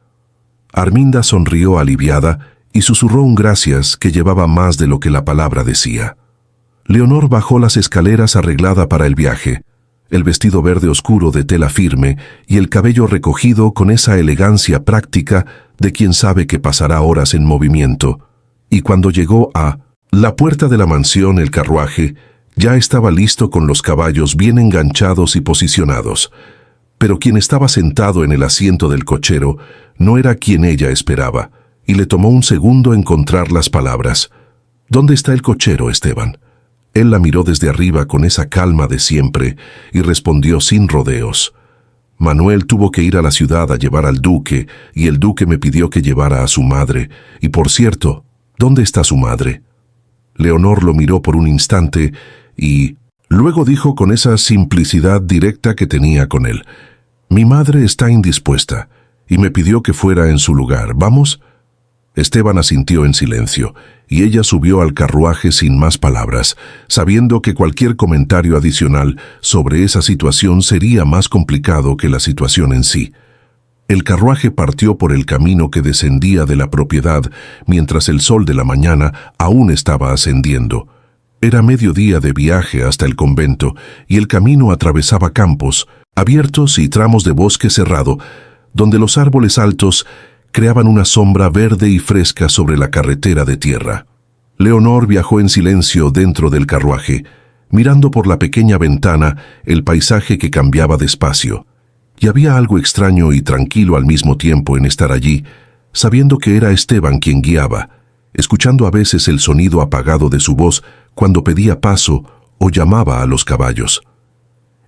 Arminda sonrió aliviada y susurró un gracias que llevaba más de lo que la palabra decía. Leonor bajó las escaleras arreglada para el viaje, el vestido verde oscuro de tela firme y el cabello recogido con esa elegancia práctica de quien sabe que pasará horas en movimiento. Y cuando llegó a la puerta de la mansión, el carruaje ya estaba listo con los caballos bien enganchados y posicionados. Pero quien estaba sentado en el asiento del cochero no era quien ella esperaba, y le tomó un segundo encontrar las palabras. «¿Dónde está el cochero, Esteban?» Él la miró desde arriba con esa calma de siempre y respondió sin rodeos. «Manuel tuvo que ir a la ciudad a llevar al duque, y el duque me pidió que llevara a su madre. Y por cierto, ¿dónde está su madre?» Leonor lo miró por un instante y luego dijo con esa simplicidad directa que tenía con él, «Mi madre está indispuesta y me pidió que fuera en su lugar. ¿Vamos?» Esteban asintió en silencio, y ella subió al carruaje sin más palabras, sabiendo que cualquier comentario adicional sobre esa situación sería más complicado que la situación en sí. El carruaje partió por el camino que descendía de la propiedad, mientras el sol de la mañana aún estaba ascendiendo. Era mediodía de viaje hasta el convento, y el camino atravesaba campos abiertos y tramos de bosque cerrado, donde los árboles altos creaban una sombra verde y fresca sobre la carretera de tierra. Leonor viajó en silencio dentro del carruaje, mirando por la pequeña ventana el paisaje que cambiaba despacio. Y había algo extraño y tranquilo al mismo tiempo en estar allí, sabiendo que era Esteban quien guiaba, escuchando a veces el sonido apagado de su voz cuando pedía paso o llamaba a los caballos.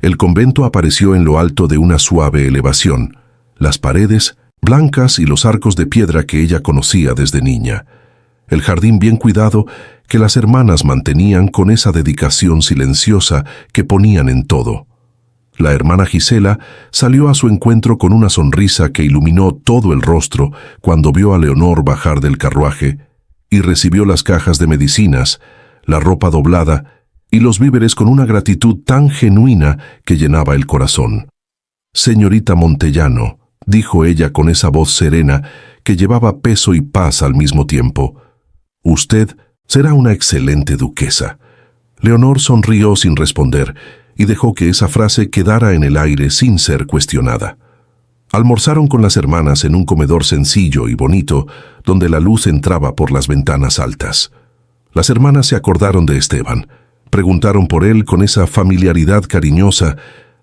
El convento apareció en lo alto de una suave elevación, las paredes blancas y los arcos de piedra que ella conocía desde niña. El jardín bien cuidado que las hermanas mantenían con esa dedicación silenciosa que ponían en todo. La hermana Gisela salió a su encuentro con una sonrisa que iluminó todo el rostro cuando vio a Leonor bajar del carruaje y recibió las cajas de medicinas, la ropa doblada y los víveres con una gratitud tan genuina que llenaba el corazón. «Señorita Montellano», dijo ella con esa voz serena que llevaba peso y paz al mismo tiempo, «usted será una excelente duquesa». Leonor sonrió sin responder y dejó que esa frase quedara en el aire sin ser cuestionada. Almorzaron con las hermanas en un comedor sencillo y bonito, donde la luz entraba por las ventanas altas. Las hermanas se acordaron de Esteban, preguntaron por él con esa familiaridad cariñosa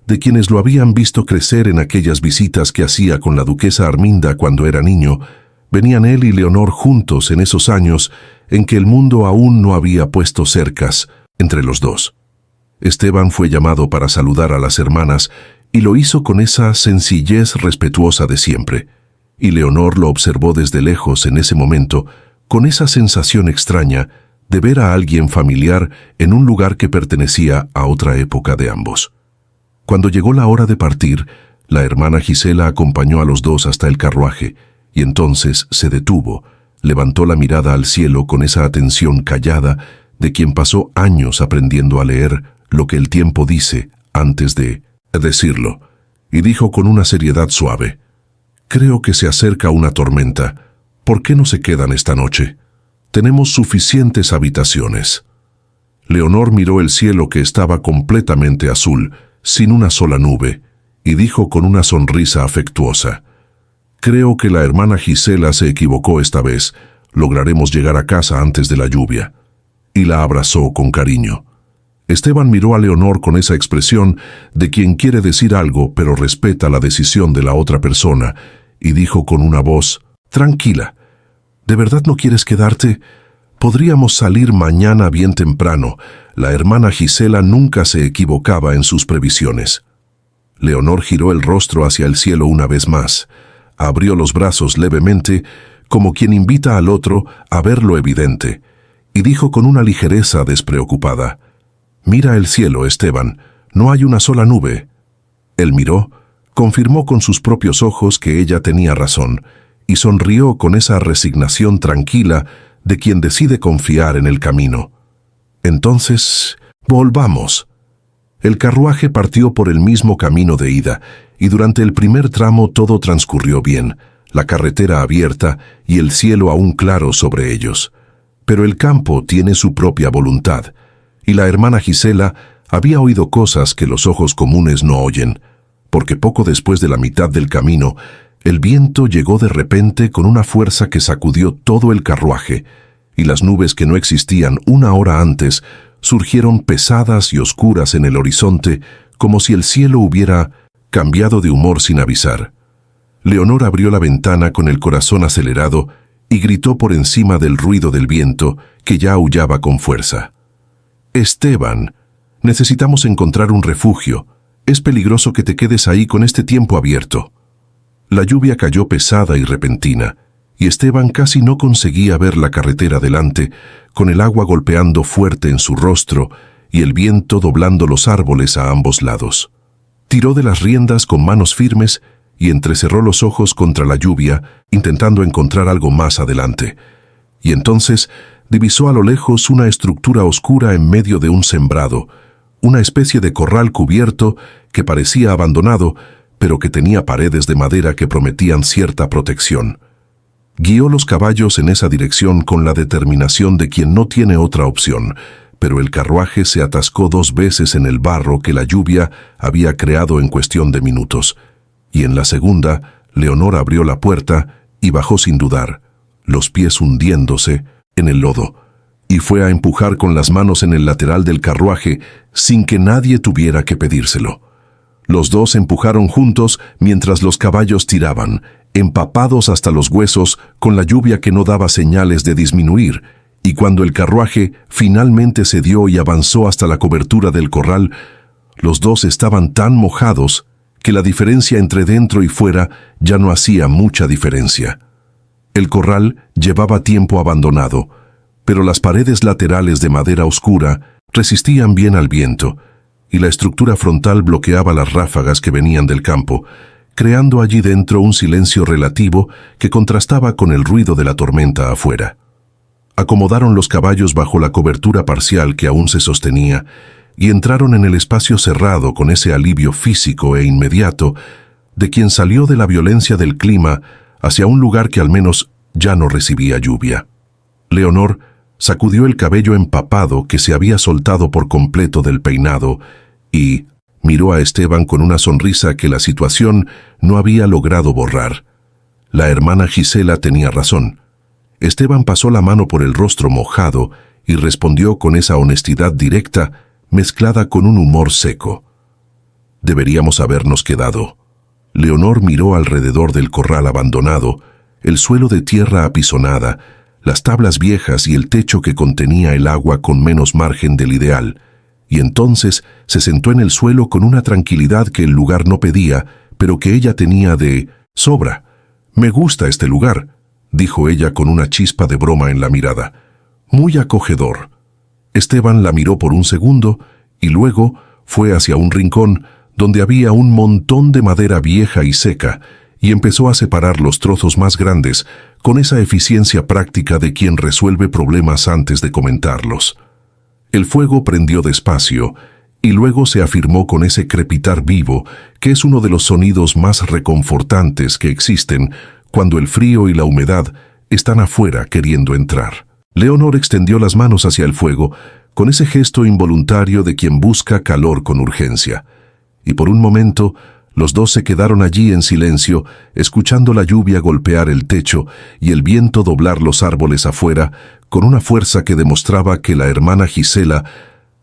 de quienes lo habían visto crecer en aquellas visitas que hacía con la duquesa Arminda cuando era niño. Venían él y Leonor juntos en esos años en que el mundo aún no había puesto cercas entre los dos. Esteban fue llamado para saludar a las hermanas y lo hizo con esa sencillez respetuosa de siempre, y Leonor lo observó desde lejos en ese momento con esa sensación extraña de ver a alguien familiar en un lugar que pertenecía a otra época de ambos. Cuando llegó la hora de partir, la hermana Gisela acompañó a los dos hasta el carruaje y entonces se detuvo, levantó la mirada al cielo con esa atención callada de quien pasó años aprendiendo a leer lo que el tiempo dice antes de decirlo, y dijo con una seriedad suave: «Creo que se acerca una tormenta. ¿Por qué no se quedan esta noche? Tenemos suficientes habitaciones». Leonor miró el cielo que estaba completamente azul, sin una sola nube, y dijo con una sonrisa afectuosa: «Creo que la hermana Gisela se equivocó esta vez. Lograremos llegar a casa antes de la lluvia». Y la abrazó con cariño. Esteban miró a Leonor con esa expresión de quien quiere decir algo pero respeta la decisión de la otra persona, y dijo con una voz: «Tranquila. ¿De verdad no quieres quedarte? Podríamos salir mañana bien temprano». La hermana Gisela nunca se equivocaba en sus previsiones. Leonor giró el rostro hacia el cielo una vez más, abrió los brazos levemente, como quien invita al otro a ver lo evidente, y dijo con una ligereza despreocupada: «Mira el cielo, Esteban, no hay una sola nube». Él miró, confirmó con sus propios ojos que ella tenía razón, y sonrió con esa resignación tranquila de quien decide confiar en el camino. «Entonces, volvamos». El carruaje partió por el mismo camino de ida, y durante el primer tramo todo transcurrió bien, la carretera abierta y el cielo aún claro sobre ellos. Pero el campo tiene su propia voluntad, y la hermana Gisela había oído cosas que los ojos comunes no oyen, porque poco después de la mitad del camino, el viento llegó de repente con una fuerza que sacudió todo el carruaje, y las nubes que no existían una hora antes surgieron pesadas y oscuras en el horizonte, como si el cielo hubiera cambiado de humor sin avisar. Leonor abrió la ventana con el corazón acelerado y gritó por encima del ruido del viento, que ya aullaba con fuerza: «Esteban, necesitamos encontrar un refugio. Es peligroso que te quedes ahí con este tiempo abierto». La lluvia cayó pesada y repentina, y Esteban casi no conseguía ver la carretera delante, con el agua golpeando fuerte en su rostro y el viento doblando los árboles a ambos lados. Tiró de las riendas con manos firmes y entrecerró los ojos contra la lluvia, intentando encontrar algo más adelante. Y entonces divisó a lo lejos una estructura oscura en medio de un sembrado, una especie de corral cubierto que parecía abandonado, pero que tenía paredes de madera que prometían cierta protección. Guió los caballos en esa dirección con la determinación de quien no tiene otra opción, pero el carruaje se atascó 2 veces en el barro que la lluvia había creado en cuestión de minutos, y en la segunda, Leonor abrió la puerta y bajó sin dudar, los pies hundiéndose en el lodo, y fue a empujar con las manos en el lateral del carruaje sin que nadie tuviera que pedírselo. Los dos empujaron juntos mientras los caballos tiraban, empapados hasta los huesos con la lluvia que no daba señales de disminuir, y cuando el carruaje finalmente cedió y avanzó hasta la cobertura del corral, los dos estaban tan mojados que la diferencia entre dentro y fuera ya no hacía mucha diferencia. El corral llevaba tiempo abandonado, pero las paredes laterales de madera oscura resistían bien al viento, y la estructura frontal bloqueaba las ráfagas que venían del campo, creando allí dentro un silencio relativo que contrastaba con el ruido de la tormenta afuera. Acomodaron los caballos bajo la cobertura parcial que aún se sostenía y entraron en el espacio cerrado con ese alivio físico e inmediato de quien salió de la violencia del clima hacia un lugar que al menos ya no recibía lluvia. Leonor sacudió el cabello empapado que se había soltado por completo del peinado y miró a Esteban con una sonrisa que la situación no había logrado borrar. La hermana Gisela tenía razón. Esteban pasó la mano por el rostro mojado y respondió con esa honestidad directa mezclada con un humor seco. Deberíamos habernos quedado. Leonor miró alrededor del corral abandonado, el suelo de tierra apisonada, las tablas viejas y el techo que contenía el agua con menos margen del ideal, y entonces se sentó en el suelo con una tranquilidad que el lugar no pedía, pero que ella tenía de sobra. «Me gusta este lugar», dijo ella con una chispa de broma en la mirada. «Muy acogedor». Esteban la miró por un segundo y luego fue hacia un rincón donde había un montón de madera vieja y seca y empezó a separar los trozos más grandes con esa eficiencia práctica de quien resuelve problemas antes de comentarlos. El fuego prendió despacio y luego se afirmó con ese crepitar vivo que es uno de los sonidos más reconfortantes que existen cuando el frío y la humedad están afuera queriendo entrar. Leonor extendió las manos hacia el fuego con ese gesto involuntario de quien busca calor con urgencia. Y por un momento, los dos se quedaron allí en silencio, escuchando la lluvia golpear el techo y el viento doblar los árboles afuera con una fuerza que demostraba que la hermana Gisela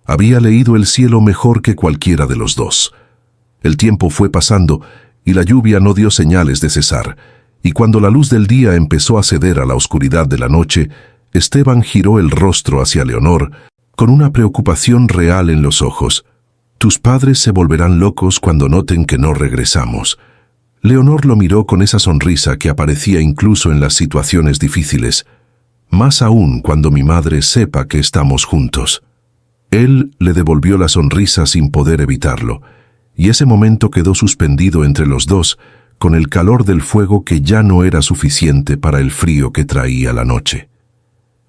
había leído el cielo mejor que cualquiera de los dos. El tiempo fue pasando y la lluvia no dio señales de cesar, y cuando la luz del día empezó a ceder a la oscuridad de la noche, Esteban giró el rostro hacia Leonor con una preocupación real en los ojos. «Tus padres se volverán locos cuando noten que no regresamos». Leonor lo miró con esa sonrisa que aparecía incluso en las situaciones difíciles. «Más aún cuando mi madre sepa que estamos juntos». Él le devolvió la sonrisa sin poder evitarlo, y ese momento quedó suspendido entre los dos con el calor del fuego que ya no era suficiente para el frío que traía la noche.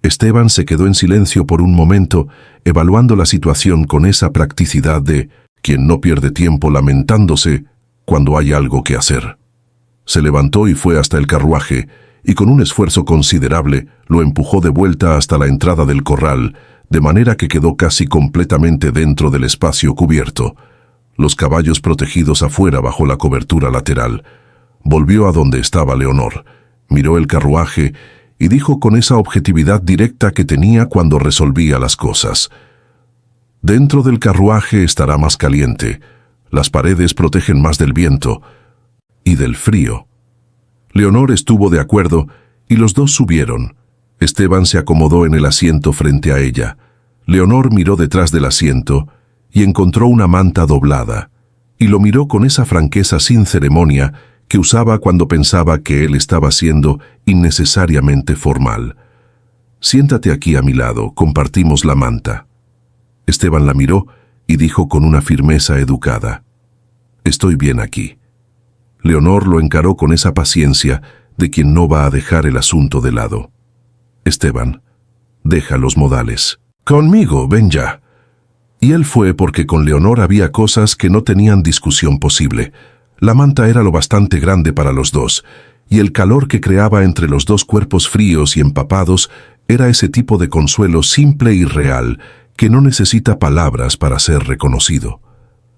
Esteban se quedó en silencio por un momento, evaluando la situación con esa practicidad de quien no pierde tiempo lamentándose cuando hay algo que hacer. Se levantó y fue hasta el carruaje, y con un esfuerzo considerable lo empujó de vuelta hasta la entrada del corral, de manera que quedó casi completamente dentro del espacio cubierto, los caballos protegidos afuera bajo la cobertura lateral. Volvió a donde estaba Leonor, miró el carruaje y dijo con esa objetividad directa que tenía cuando resolvía las cosas: «Dentro del carruaje estará más caliente, las paredes protegen más del viento y del frío». Leonor estuvo de acuerdo y los dos subieron. Esteban se acomodó en el asiento frente a ella. Leonor miró detrás del asiento y encontró una manta doblada, y lo miró con esa franqueza sin ceremonia que usaba cuando pensaba que él estaba siendo innecesariamente formal. «Siéntate aquí a mi lado, compartimos la manta». Esteban la miró y dijo con una firmeza educada: «Estoy bien aquí». Leonor lo encaró con esa paciencia de quien no va a dejar el asunto de lado. «Esteban, deja los modales. Conmigo, ven ya». Y él fue porque con Leonor había cosas que no tenían discusión posible. La manta era lo bastante grande para los dos, y el calor que creaba entre los dos cuerpos fríos y empapados era ese tipo de consuelo simple y real que no necesita palabras para ser reconocido.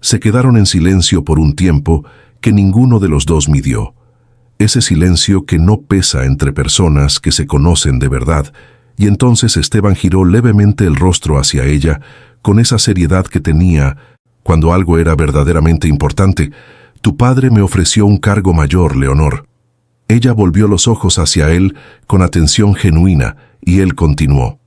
Se quedaron en silencio por un tiempo que ninguno de los dos midió. ese silencio que no pesa entre personas que se conocen de verdad, y entonces Esteban giró levemente el rostro hacia ella, con esa seriedad que tenía cuando algo era verdaderamente importante. Tu padre me ofreció un cargo mayor, Leonor. Ella volvió los ojos hacia él con atención genuina, y él continuó.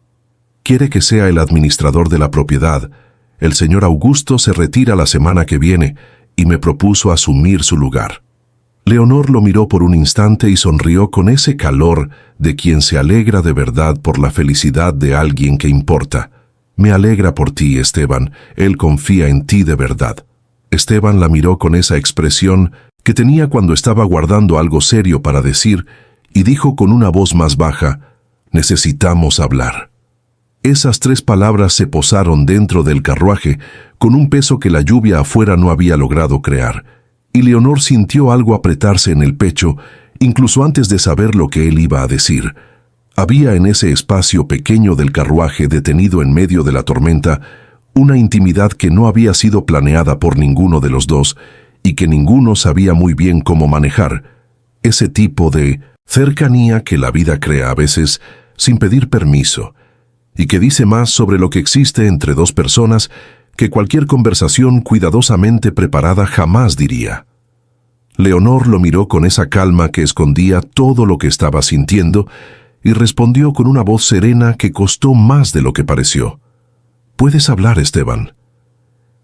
Quiere que sea el administrador de la propiedad. El señor Augusto se retira la semana que viene, y me propuso asumir su lugar. Leonor lo miró por un instante y sonrió con ese calor de quien se alegra de verdad por la felicidad de alguien que importa. Me alegra por ti, Esteban. Él confía en ti de verdad. Esteban la miró con esa expresión que tenía cuando estaba guardando algo serio para decir, y dijo con una voz más baja, necesitamos hablar. Esas 3 palabras se posaron dentro del carruaje con un peso que la lluvia afuera no había logrado crear, y Leonor sintió algo apretarse en el pecho, incluso antes de saber lo que él iba a decir. Había en ese espacio pequeño del carruaje detenido en medio de la tormenta una intimidad que no había sido planeada por ninguno de los dos y que ninguno sabía muy bien cómo manejar. Ese tipo de cercanía que la vida crea a veces sin pedir permiso y que dice más sobre lo que existe entre 2 personas que cualquier conversación cuidadosamente preparada jamás diría. Leonor lo miró con esa calma que escondía todo lo que estaba sintiendo y respondió con una voz serena que costó más de lo que pareció. «Puedes hablar, Esteban».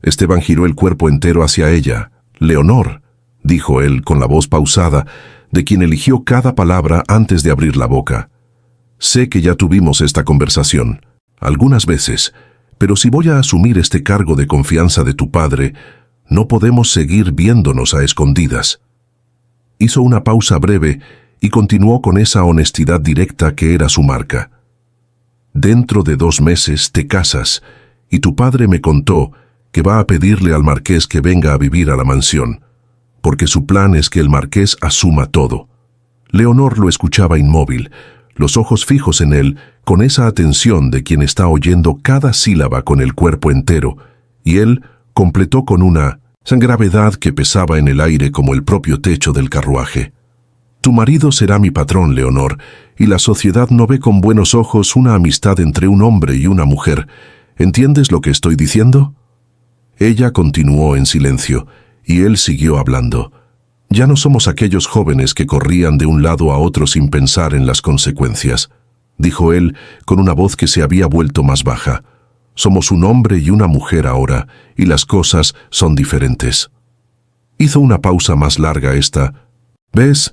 Esteban giró el cuerpo entero hacia ella. «Leonor», dijo él con la voz pausada, de quien eligió cada palabra antes de abrir la boca. «Sé que ya tuvimos esta conversación, algunas veces, pero si voy a asumir este cargo de confianza de tu padre, no podemos seguir viéndonos a escondidas». Hizo una pausa breve y continuó con esa honestidad directa que era su marca. «Dentro de 2 meses te casas, y tu padre me contó que va a pedirle al marqués que venga a vivir a la mansión, porque su plan es que el marqués asuma todo». Leonor lo escuchaba inmóvil, los ojos fijos en él, con esa atención de quien está oyendo cada sílaba con el cuerpo entero, y él completó con una gravedad que pesaba en el aire como el propio techo del carruaje. «Tu marido será mi patrón, Leonor, y la sociedad no ve con buenos ojos una amistad entre un hombre y una mujer. ¿Entiendes lo que estoy diciendo?». Ella continuó en silencio, y él siguió hablando. «Ya no somos aquellos jóvenes que corrían de un lado a otro sin pensar en las consecuencias», dijo él con una voz que se había vuelto más baja. «Somos un hombre y una mujer ahora, y las cosas son diferentes». Hizo una pausa más larga esta. «¿Ves?»,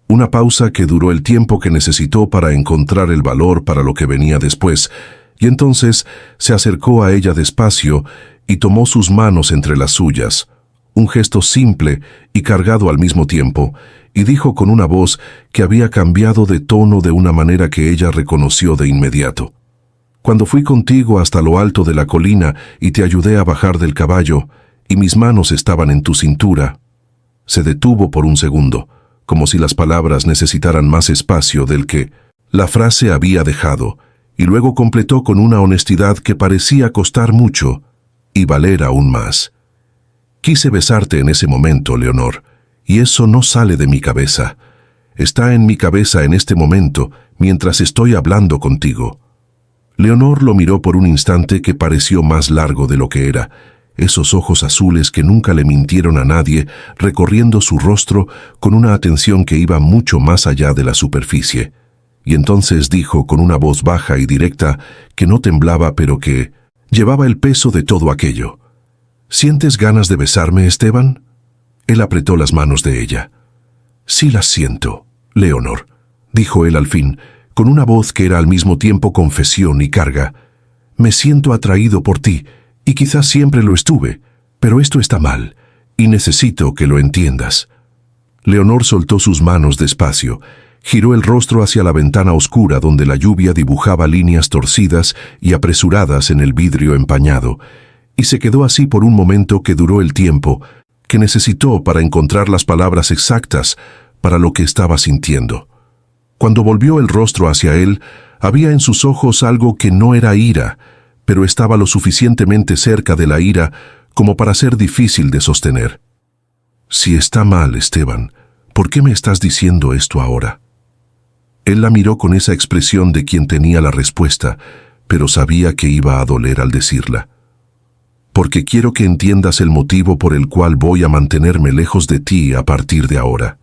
una pausa que duró el tiempo que necesitó para encontrar el valor para lo que venía después, y entonces se acercó a ella despacio y tomó sus manos entre las suyas, un gesto simple y cargado al mismo tiempo, y dijo con una voz que había cambiado de tono de una manera que ella reconoció de inmediato. «Cuando fui contigo hasta lo alto de la colina y te ayudé a bajar del caballo, y mis manos estaban en tu cintura». Se detuvo por un segundo, como si las palabras necesitaran más espacio del que la frase había dejado, y luego completó con una honestidad que parecía costar mucho y valer aún más. «Quise besarte en ese momento, Leonor, y eso no sale de mi cabeza. Está en mi cabeza en este momento, mientras estoy hablando contigo». Leonor lo miró por un instante que pareció más largo de lo que era, esos ojos azules que nunca le mintieron a nadie, recorriendo su rostro con una atención que iba mucho más allá de la superficie. Y entonces dijo con una voz baja y directa que no temblaba pero que llevaba el peso de todo aquello. «¿Sientes ganas de besarme, Esteban?». Él apretó las manos de ella. «Sí las siento, Leonor», dijo él al fin, con una voz que era al mismo tiempo confesión y carga. «Me siento atraído por ti, y quizás siempre lo estuve, pero esto está mal, y necesito que lo entiendas». Leonor soltó sus manos despacio, giró el rostro hacia la ventana oscura donde la lluvia dibujaba líneas torcidas y apresuradas en el vidrio empañado, y se quedó así por un momento que duró el tiempo que necesitó para encontrar las palabras exactas para lo que estaba sintiendo. Cuando volvió el rostro hacia él, había en sus ojos algo que no era ira, pero estaba lo suficientemente cerca de la ira como para ser difícil de sostener. «Si está mal, Esteban, ¿Por qué me estás diciendo esto ahora? Él la miró con esa expresión de quien tenía la respuesta, pero sabía que iba a doler al decirla. Porque quiero que entiendas el motivo por el cual voy a mantenerme lejos de ti a partir de ahora.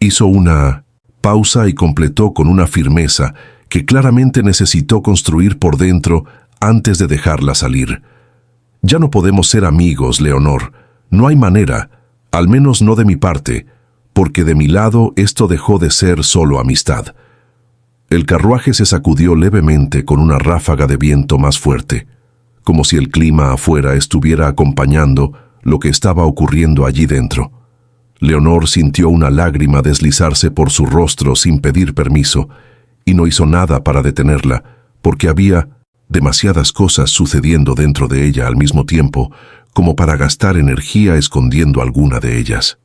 Hizo una pausa y completó con una firmeza que claramente necesitó construir por dentro antes de dejarla salir. Ya no podemos ser amigos, Leonor. No hay manera, al menos no de mi parte, porque de mi lado esto dejó de ser solo amistad. El carruaje se sacudió levemente con una ráfaga de viento más fuerte, como si el clima afuera estuviera acompañando lo que estaba ocurriendo allí dentro. Leonor sintió una lágrima deslizarse por su rostro sin pedir permiso, y no hizo nada para detenerla, porque había demasiadas cosas sucediendo dentro de ella al mismo tiempo, como para gastar energía escondiendo alguna de ellas.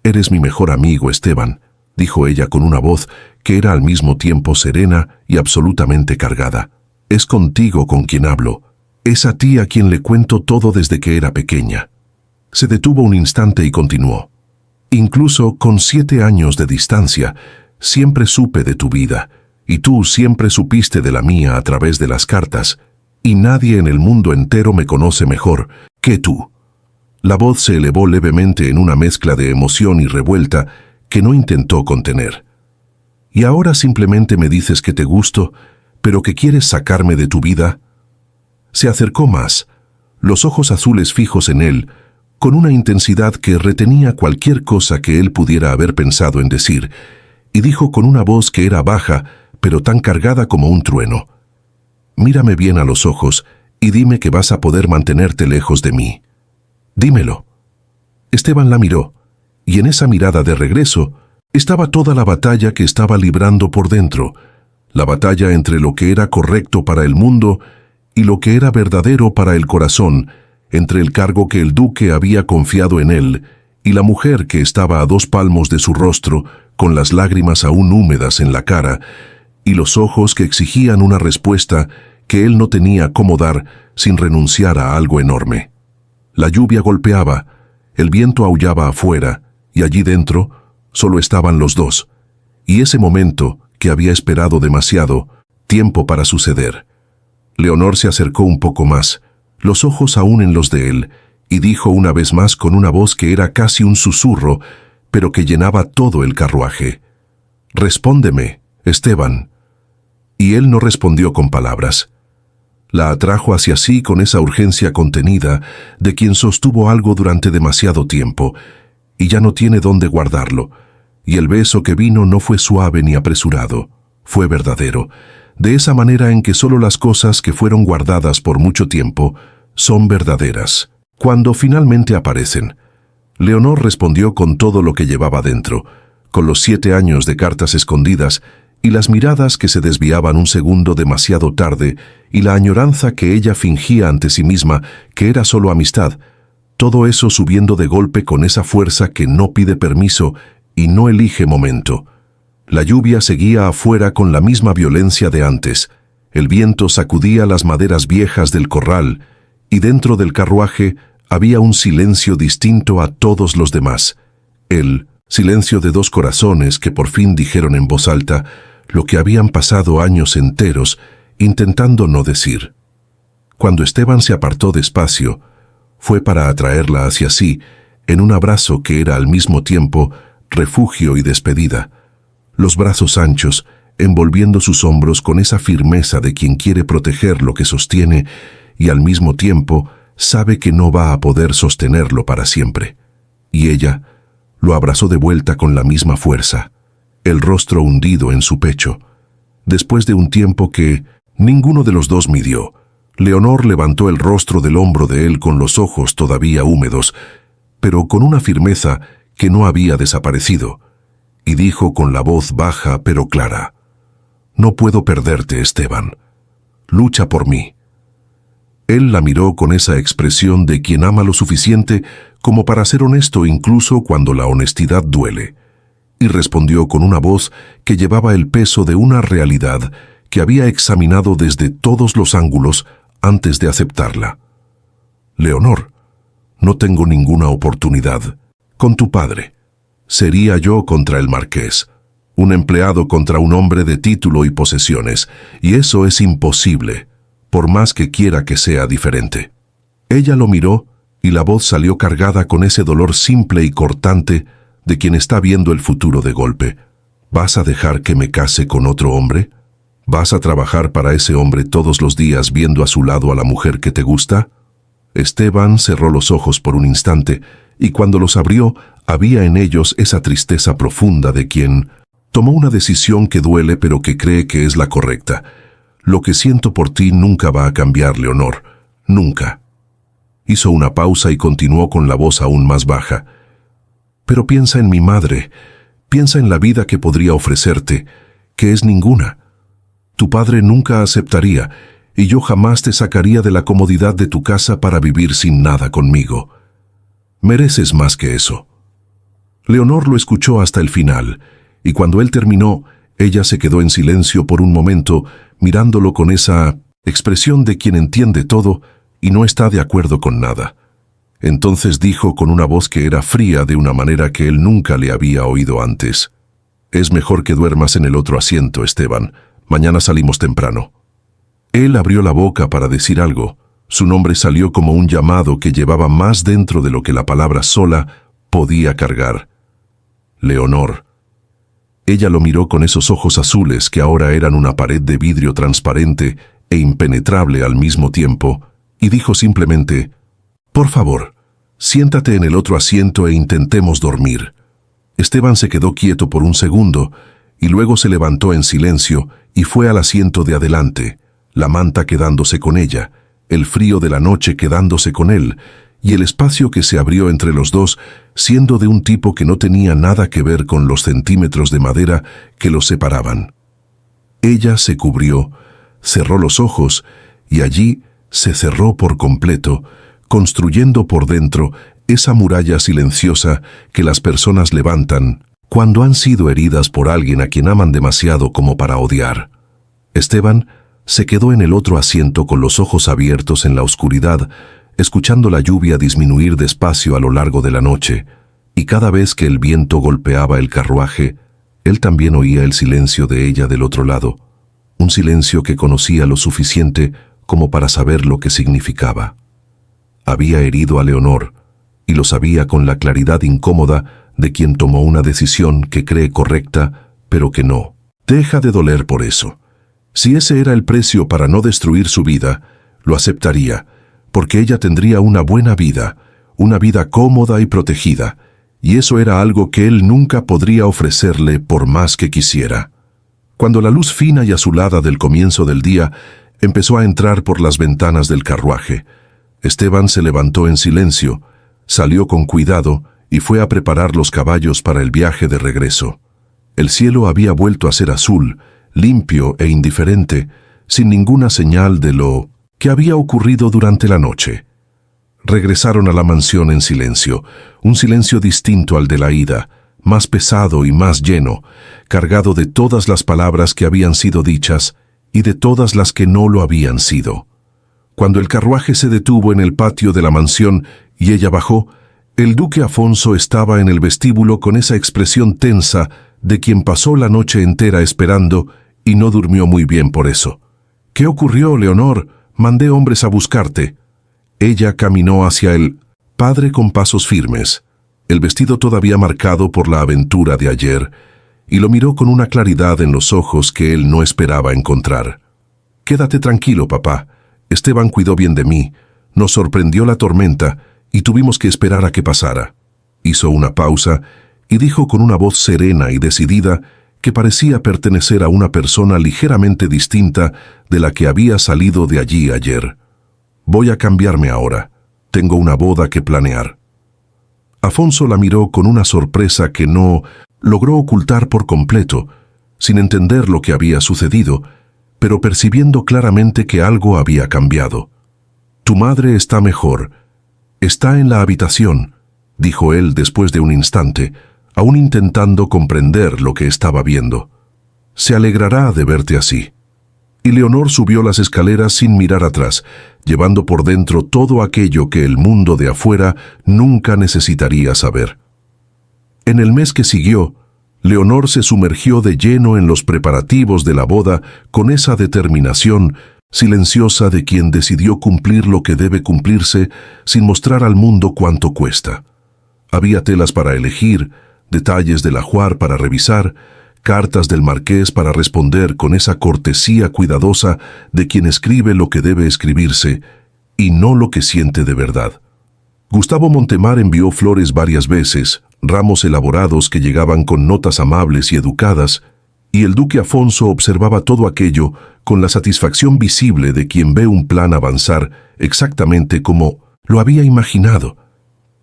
«Eres mi mejor amigo, Esteban», dijo ella con una voz que era al mismo tiempo serena y absolutamente cargada. «Es contigo con quien hablo. Es a ti a quien le cuento todo desde que era pequeña». Se detuvo un instante y continuó. «Incluso con 7 años de distancia, siempre supe de tu vida, y tú siempre supiste de la mía a través de las cartas, y nadie en el mundo entero me conoce mejor que tú». La voz se elevó levemente en una mezcla de emoción y revuelta que no intentó contener. «¿Y ahora simplemente me dices que te gusto, pero que quieres sacarme de tu vida?» Se acercó más, los ojos azules fijos en él, con una intensidad que retenía cualquier cosa que él pudiera haber pensado en decir, y dijo con una voz que era baja, pero tan cargada como un trueno: «Mírame bien a los ojos y dime que vas a poder mantenerte lejos de mí. Dímelo». Esteban la miró, y en esa mirada de regreso estaba toda la batalla que estaba librando por dentro, la batalla entre lo que era correcto para el mundo y lo que era verdadero para el corazón, entre el cargo que el duque había confiado en él y la mujer que estaba a 2 palmos de su rostro, con las lágrimas aún húmedas en la cara, y los ojos que exigían una respuesta que él no tenía cómo dar sin renunciar a algo enorme. La lluvia golpeaba, el viento aullaba afuera, y allí dentro solo estaban los dos, y ese momento que había esperado demasiado tiempo para suceder. Leonor se acercó un poco más, los ojos aún en los de él, y dijo una vez más con una voz que era casi un susurro, pero que llenaba todo el carruaje: «Respóndeme, Esteban». Y él no respondió con palabras. La atrajo hacia sí con esa urgencia contenida de quien sostuvo algo durante demasiado tiempo, y ya no tiene dónde guardarlo, y el beso que vino no fue suave ni apresurado, fue verdadero, de esa manera en que solo las cosas que fueron guardadas por mucho tiempo son verdaderas, cuando finalmente aparecen. Leonor respondió con todo lo que llevaba dentro, con los 7 años de cartas escondidas y las miradas que se desviaban un segundo demasiado tarde y la añoranza que ella fingía ante sí misma que era solo amistad, todo eso subiendo de golpe con esa fuerza que no pide permiso y no elige momento. La lluvia seguía afuera con la misma violencia de antes, el viento sacudía las maderas viejas del corral, y dentro del carruaje había un silencio distinto a todos los demás, el silencio de 2 corazones que por fin dijeron en voz alta lo que habían pasado años enteros intentando no decir. Cuando Esteban se apartó despacio, fue para atraerla hacia sí, en un abrazo que era al mismo tiempo refugio y despedida, los brazos anchos, envolviendo sus hombros con esa firmeza de quien quiere proteger lo que sostiene y al mismo tiempo sabe que no va a poder sostenerlo para siempre. Y ella lo abrazó de vuelta con la misma fuerza, el rostro hundido en su pecho. Después de un tiempo que ninguno de los dos midió, Leonor levantó el rostro del hombro de él con los ojos todavía húmedos, pero con una firmeza que no había desaparecido, y dijo con la voz baja pero clara: «No puedo perderte, Esteban. Lucha por mí». Él la miró con esa expresión de quien ama lo suficiente como para ser honesto incluso cuando la honestidad duele, y respondió con una voz que llevaba el peso de una realidad que había examinado desde todos los ángulos antes de aceptarla. «Leonor, no tengo ninguna oportunidad con tu padre. Sería yo contra el marqués, un empleado contra un hombre de título y posesiones, y eso es imposible, por más que quiera que sea diferente. Ella lo miró y la voz salió cargada con ese dolor simple y cortante de quien está viendo el futuro de golpe. ¿Vas a dejar que me case con otro hombre? ¿Vas a trabajar para ese hombre todos los días viendo a su lado a la mujer que te gusta? Esteban cerró los ojos por un instante, y cuando los abrió, había en ellos esa tristeza profunda de quien tomó una decisión que duele pero que cree que es la correcta. Lo que siento por ti nunca va a cambiar, Leonor. Nunca. Hizo una pausa y continuó con la voz aún más baja. Pero piensa en mi madre. Piensa en la vida que podría ofrecerte, que es ninguna. Tu padre nunca aceptaría, y yo jamás te sacaría de la comodidad de tu casa para vivir sin nada conmigo. Mereces más que eso. Leonor lo escuchó hasta el final, y cuando él terminó, ella se quedó en silencio por un momento, mirándolo con esa expresión de quien entiende todo y no está de acuerdo con nada. Entonces dijo con una voz que era fría de una manera que él nunca le había oído antes: «Es mejor que duermas en el otro asiento, Esteban. Mañana salimos temprano». Él abrió la boca para decir algo. Su nombre salió como un llamado que llevaba más dentro de lo que la palabra sola podía cargar. Leonor. Ella lo miró con esos ojos azules que ahora eran una pared de vidrio transparente e impenetrable al mismo tiempo, y dijo simplemente: «Por favor, siéntate en el otro asiento e intentemos dormir». Esteban se quedó quieto por un segundo, y luego se levantó en silencio y fue al asiento de adelante, la manta quedándose con ella, el frío de la noche quedándose con él, y el espacio que se abrió entre los dos, siendo de un tipo que no tenía nada que ver con los centímetros de madera que los separaban. Ella se cubrió, cerró los ojos, y allí se cerró por completo, construyendo por dentro esa muralla silenciosa que las personas levantan cuando han sido heridas por alguien a quien aman demasiado como para odiar. Esteban se quedó en el otro asiento con los ojos abiertos en la oscuridad, escuchando la lluvia disminuir despacio a lo largo de la noche, y cada vez que el viento golpeaba el carruaje, él también oía el silencio de ella del otro lado, un silencio que conocía lo suficiente como para saber lo que significaba. Había herido a Leonor, y lo sabía con la claridad incómoda de quien tomó una decisión que cree correcta, pero que no. Deja de doler por eso. Si ese era el precio para no destruir su vida, lo aceptaría, porque ella tendría una buena vida, una vida cómoda y protegida, y eso era algo que él nunca podría ofrecerle por más que quisiera. Cuando la luz fina y azulada del comienzo del día empezó a entrar por las ventanas del carruaje, Esteban se levantó en silencio, salió con cuidado y fue a preparar los caballos para el viaje de regreso. El cielo había vuelto a ser azul, limpio e indiferente, sin ninguna señal de lo que había ocurrido durante la noche. Regresaron a la mansión en silencio, un silencio distinto al de la ida, más pesado y más lleno, cargado de todas las palabras que habían sido dichas y de todas las que no lo habían sido. Cuando el carruaje se detuvo en el patio de la mansión y ella bajó, el duque Afonso estaba en el vestíbulo con esa expresión tensa de quien pasó la noche entera esperando y no durmió muy bien por eso. «¿Qué ocurrió, Leonor? Mandé hombres a buscarte». Ella caminó hacia el padre con pasos firmes, el vestido todavía marcado por la aventura de ayer, y lo miró con una claridad en los ojos que él no esperaba encontrar. «Quédate tranquilo, papá. Esteban cuidó bien de mí. Nos sorprendió la tormenta y tuvimos que esperar a que pasara». Hizo una pausa y dijo con una voz serena y decidida que parecía pertenecer a una persona ligeramente distinta de la que había salido de allí ayer. «Voy a cambiarme ahora. Tengo una boda que planear». Afonso la miró con una sorpresa que no logró ocultar por completo, sin entender lo que había sucedido, pero percibiendo claramente que algo había cambiado. «Tu madre está mejor. Está en la habitación», dijo él después de un instante, aún intentando comprender lo que estaba viendo. «Se alegrará de verte así». Y Leonor subió las escaleras sin mirar atrás, llevando por dentro todo aquello que el mundo de afuera nunca necesitaría saber. En el mes que siguió, Leonor se sumergió de lleno en los preparativos de la boda con esa determinación silenciosa de quien decidió cumplir lo que debe cumplirse sin mostrar al mundo cuánto cuesta. Había telas para elegir, detalles del ajuar para revisar, cartas del marqués para responder con esa cortesía cuidadosa de quien escribe lo que debe escribirse y no lo que siente de verdad. Gustavo Montemar envió flores varias veces, ramos elaborados que llegaban con notas amables y educadas, y el duque Afonso observaba todo aquello con la satisfacción visible de quien ve un plan avanzar exactamente como lo había imaginado.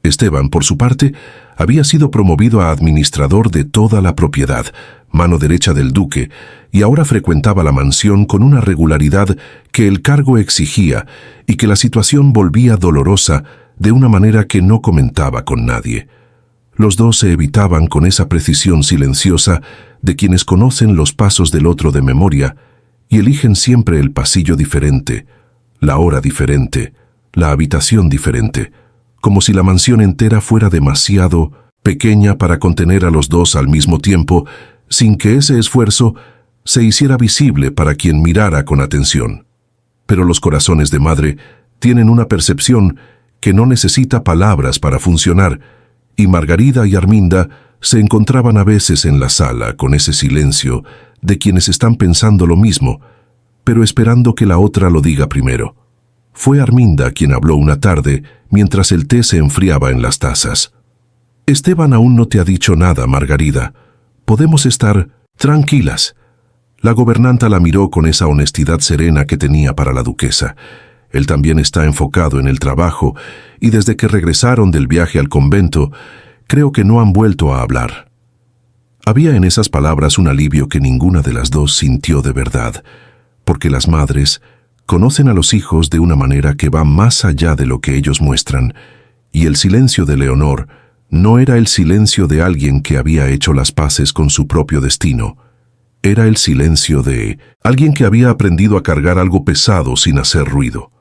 Esteban, por su parte, había sido promovido a administrador de toda la propiedad, mano derecha del duque, y ahora frecuentaba la mansión con una regularidad que el cargo exigía y que la situación volvía dolorosa de una manera que no comentaba con nadie. Los dos se evitaban con esa precisión silenciosa de quienes conocen los pasos del otro de memoria y eligen siempre el pasillo diferente, la hora diferente, la habitación diferente, como si la mansión entera fuera demasiado pequeña para contener a los dos al mismo tiempo, sin que ese esfuerzo se hiciera visible para quien mirara con atención. Pero los corazones de madre tienen una percepción que no necesita palabras para funcionar, y Margarida y Arminda se encontraban a veces en la sala con ese silencio de quienes están pensando lo mismo, pero esperando que la otra lo diga primero. Fue Arminda quien habló una tarde mientras el té se enfriaba en las tazas. «Esteban aún no te ha dicho nada, Margarida. Podemos estar tranquilas». La gobernanta la miró con esa honestidad serena que tenía para la duquesa. Él también está enfocado en el trabajo y desde que regresaron del viaje al convento, creo que no han vuelto a hablar. Había en esas palabras un alivio que ninguna de las dos sintió de verdad, porque las madres conocen a los hijos de una manera que va más allá de lo que ellos muestran, y el silencio de Leonor no era el silencio de alguien que había hecho las paces con su propio destino. Era el silencio de alguien que había aprendido a cargar algo pesado sin hacer ruido.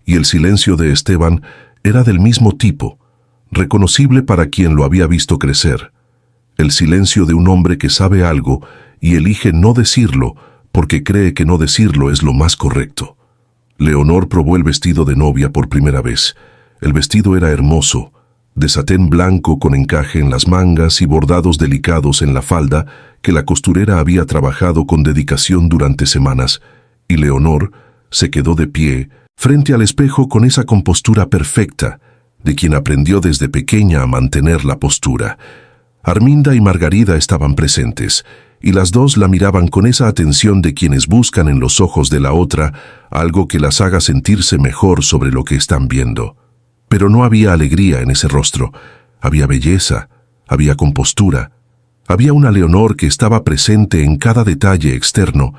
Y el silencio de Esteban era del mismo tipo, reconocible para quien lo había visto crecer. El silencio de un hombre que sabe algo y elige no decirlo porque cree que no decirlo es lo más correcto. Leonor probó el vestido de novia por primera vez. El vestido era hermoso, de satén blanco con encaje en las mangas y bordados delicados en la falda que la costurera había trabajado con dedicación durante semanas, y Leonor se quedó de pie frente al espejo con esa compostura perfecta de quien aprendió desde pequeña a mantener la postura. Arminda y Margarida estaban presentes, y las dos la miraban con esa atención de quienes buscan en los ojos de la otra algo que las haga sentirse mejor sobre lo que están viendo. Pero no había alegría en ese rostro, había belleza, había compostura, había una Leonor que estaba presente en cada detalle externo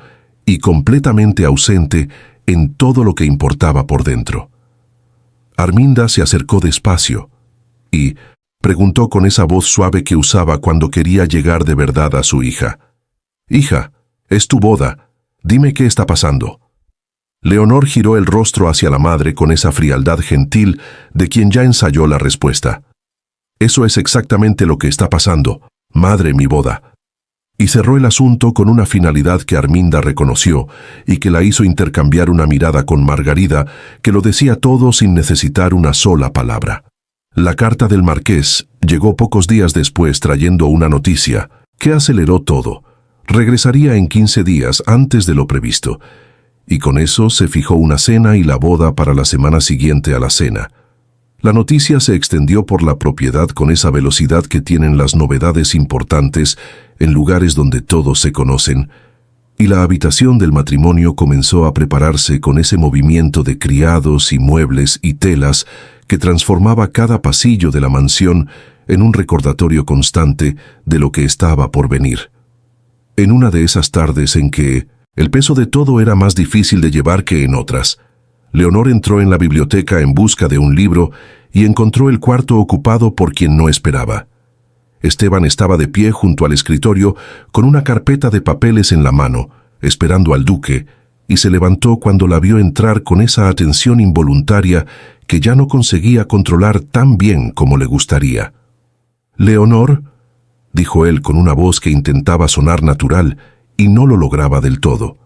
y completamente ausente en todo lo que importaba por dentro. Arminda se acercó despacio y preguntó con esa voz suave que usaba cuando quería llegar de verdad a su hija. «Hija, es tu boda. Dime qué está pasando». Leonor giró el rostro hacia la madre con esa frialdad gentil de quien ya ensayó la respuesta. «Eso es exactamente lo que está pasando, madre, mi boda». Y cerró el asunto con una finalidad que Arminda reconoció y que la hizo intercambiar una mirada con Margarida que lo decía todo sin necesitar una sola palabra. La carta del marqués llegó pocos días después trayendo una noticia que aceleró todo. Regresaría en 15 días antes de lo previsto, y con eso se fijó una cena y la boda para la semana siguiente a la cena. La noticia se extendió por la propiedad con esa velocidad que tienen las novedades importantes en lugares donde todos se conocen, y la habitación del matrimonio comenzó a prepararse con ese movimiento de criados y muebles y telas que transformaba cada pasillo de la mansión en un recordatorio constante de lo que estaba por venir. En una de esas tardes en que el peso de todo era más difícil de llevar que en otras, Leonor entró en la biblioteca en busca de un libro y encontró el cuarto ocupado por quien no esperaba. Esteban estaba de pie junto al escritorio con una carpeta de papeles en la mano, esperando al duque, y se levantó cuando la vio entrar con esa atención involuntaria que ya no conseguía controlar tan bien como le gustaría. «Leonor», dijo él con una voz que intentaba sonar natural y no lo lograba del todo.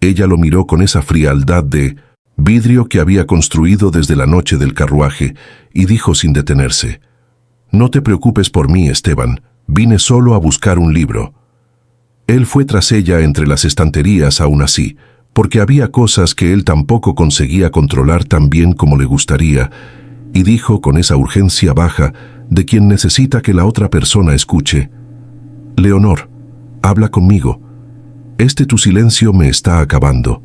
Ella lo miró con esa frialdad de vidrio que había construido desde la noche del carruaje y dijo sin detenerse: «No te preocupes por mí, Esteban, vine solo a buscar un libro». Él fue tras ella entre las estanterías aún así, porque había cosas que él tampoco conseguía controlar tan bien como le gustaría, y dijo con esa urgencia baja de quien necesita que la otra persona escuche: «Leonor, habla conmigo. Tu silencio me está acabando».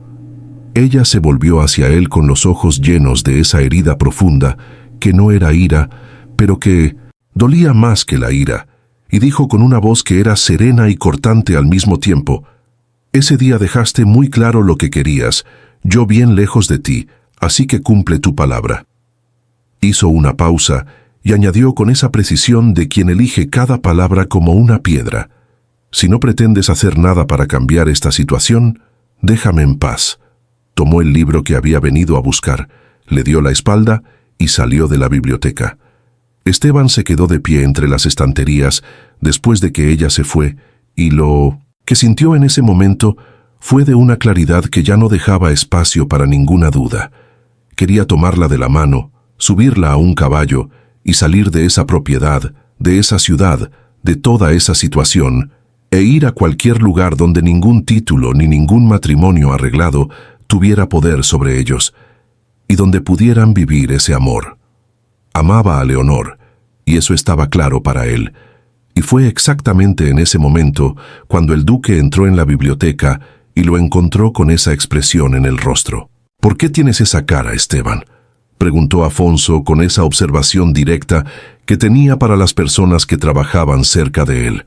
Ella se volvió hacia él con los ojos llenos de esa herida profunda, que no era ira, pero que dolía más que la ira, y dijo con una voz que era serena y cortante al mismo tiempo: «Ese día dejaste muy claro lo que querías, yo bien lejos de ti, así que cumple tu palabra». Hizo una pausa y añadió con esa precisión de quien elige cada palabra como una piedra: «Si no pretendes hacer nada para cambiar esta situación, déjame en paz». Tomó el libro que había venido a buscar, le dio la espalda y salió de la biblioteca. Esteban se quedó de pie entre las estanterías después de que ella se fue, y lo que sintió en ese momento fue de una claridad que ya no dejaba espacio para ninguna duda. Quería tomarla de la mano, subirla a un caballo y salir de esa propiedad, de esa ciudad, de toda esa situación, e ir a cualquier lugar donde ningún título ni ningún matrimonio arreglado tuviera poder sobre ellos, y donde pudieran vivir ese amor. Amaba a Leonor, y eso estaba claro para él, y fue exactamente en ese momento cuando el duque entró en la biblioteca y lo encontró con esa expresión en el rostro. «¿Por qué tienes esa cara, Esteban?», preguntó Afonso con esa observación directa que tenía para las personas que trabajaban cerca de él.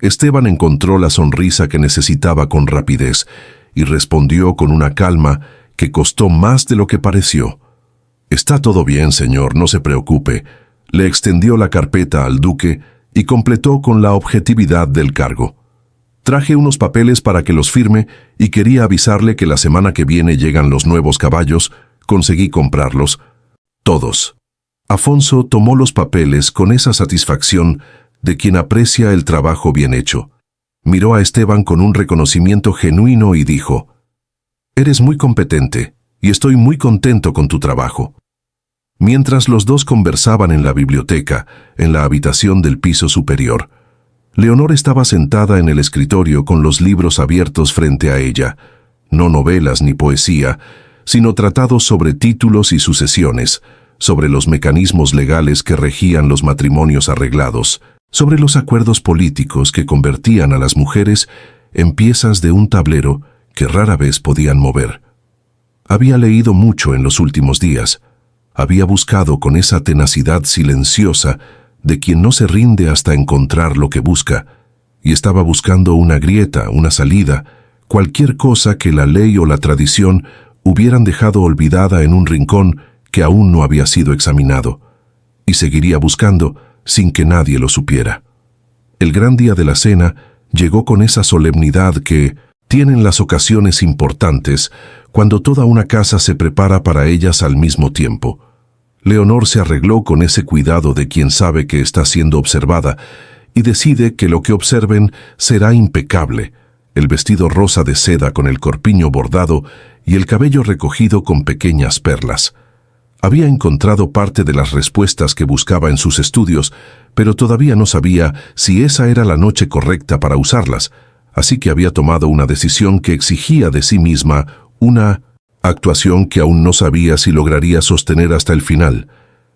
Esteban encontró la sonrisa que necesitaba con rapidez y respondió con una calma que costó más de lo que pareció. «Está todo bien, señor, no se preocupe». Le extendió la carpeta al duque y completó con la objetividad del cargo: «Traje unos papeles para que los firme y quería avisarle que la semana que viene llegan los nuevos caballos. Conseguí comprarlos. Todos». Afonso tomó los papeles con esa satisfacción de quien aprecia el trabajo bien hecho. Miró a Esteban con un reconocimiento genuino y dijo: «Eres muy competente y estoy muy contento con tu trabajo». Mientras los dos conversaban en la biblioteca, en la habitación del piso superior, Leonor estaba sentada en el escritorio con los libros abiertos frente a ella, no novelas ni poesía, sino tratados sobre títulos y sucesiones, sobre los mecanismos legales que regían los matrimonios arreglados, sobre los acuerdos políticos que convertían a las mujeres en piezas de un tablero que rara vez podían mover. Había leído mucho en los últimos días. Había buscado con esa tenacidad silenciosa de quien no se rinde hasta encontrar lo que busca, y estaba buscando una grieta, una salida, cualquier cosa que la ley o la tradición hubieran dejado olvidada en un rincón que aún no había sido examinado, y seguiría buscando sin que nadie lo supiera. El gran día de la cena llegó con esa solemnidad que tienen las ocasiones importantes cuando toda una casa se prepara para ellas al mismo tiempo. Leonor se arregló con ese cuidado de quien sabe que está siendo observada y decide que lo que observen será impecable: el vestido rosa de seda con el corpiño bordado y el cabello recogido con pequeñas perlas. Había encontrado parte de las respuestas que buscaba en sus estudios, pero todavía no sabía si esa era la noche correcta para usarlas, así que había tomado una decisión que exigía de sí misma una actuación que aún no sabía si lograría sostener hasta el final.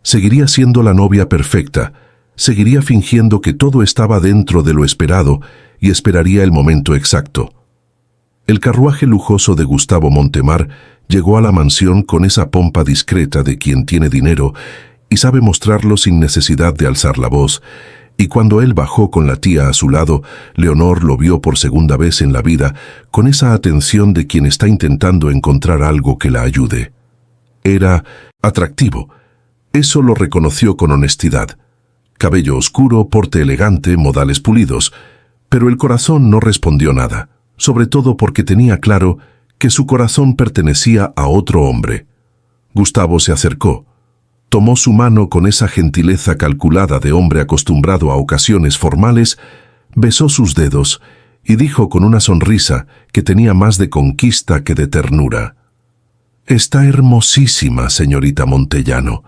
Seguiría siendo la novia perfecta, seguiría fingiendo que todo estaba dentro de lo esperado y esperaría el momento exacto. El carruaje lujoso de Gustavo Montemar llegó a la mansión con esa pompa discreta de quien tiene dinero y sabe mostrarlo sin necesidad de alzar la voz, y cuando él bajó con la tía a su lado, Leonor lo vio por segunda vez en la vida con esa atención de quien está intentando encontrar algo que la ayude. Era atractivo. Eso lo reconoció con honestidad. Cabello oscuro, porte elegante, modales pulidos, pero el corazón no respondió nada, sobre todo porque tenía claro que su corazón pertenecía a otro hombre. Gustavo se acercó. tomó su mano con esa gentileza calculada de hombre acostumbrado a ocasiones formales, besó sus dedos y dijo con una sonrisa que tenía más de conquista que de ternura: «Está hermosísima, señorita Montellano».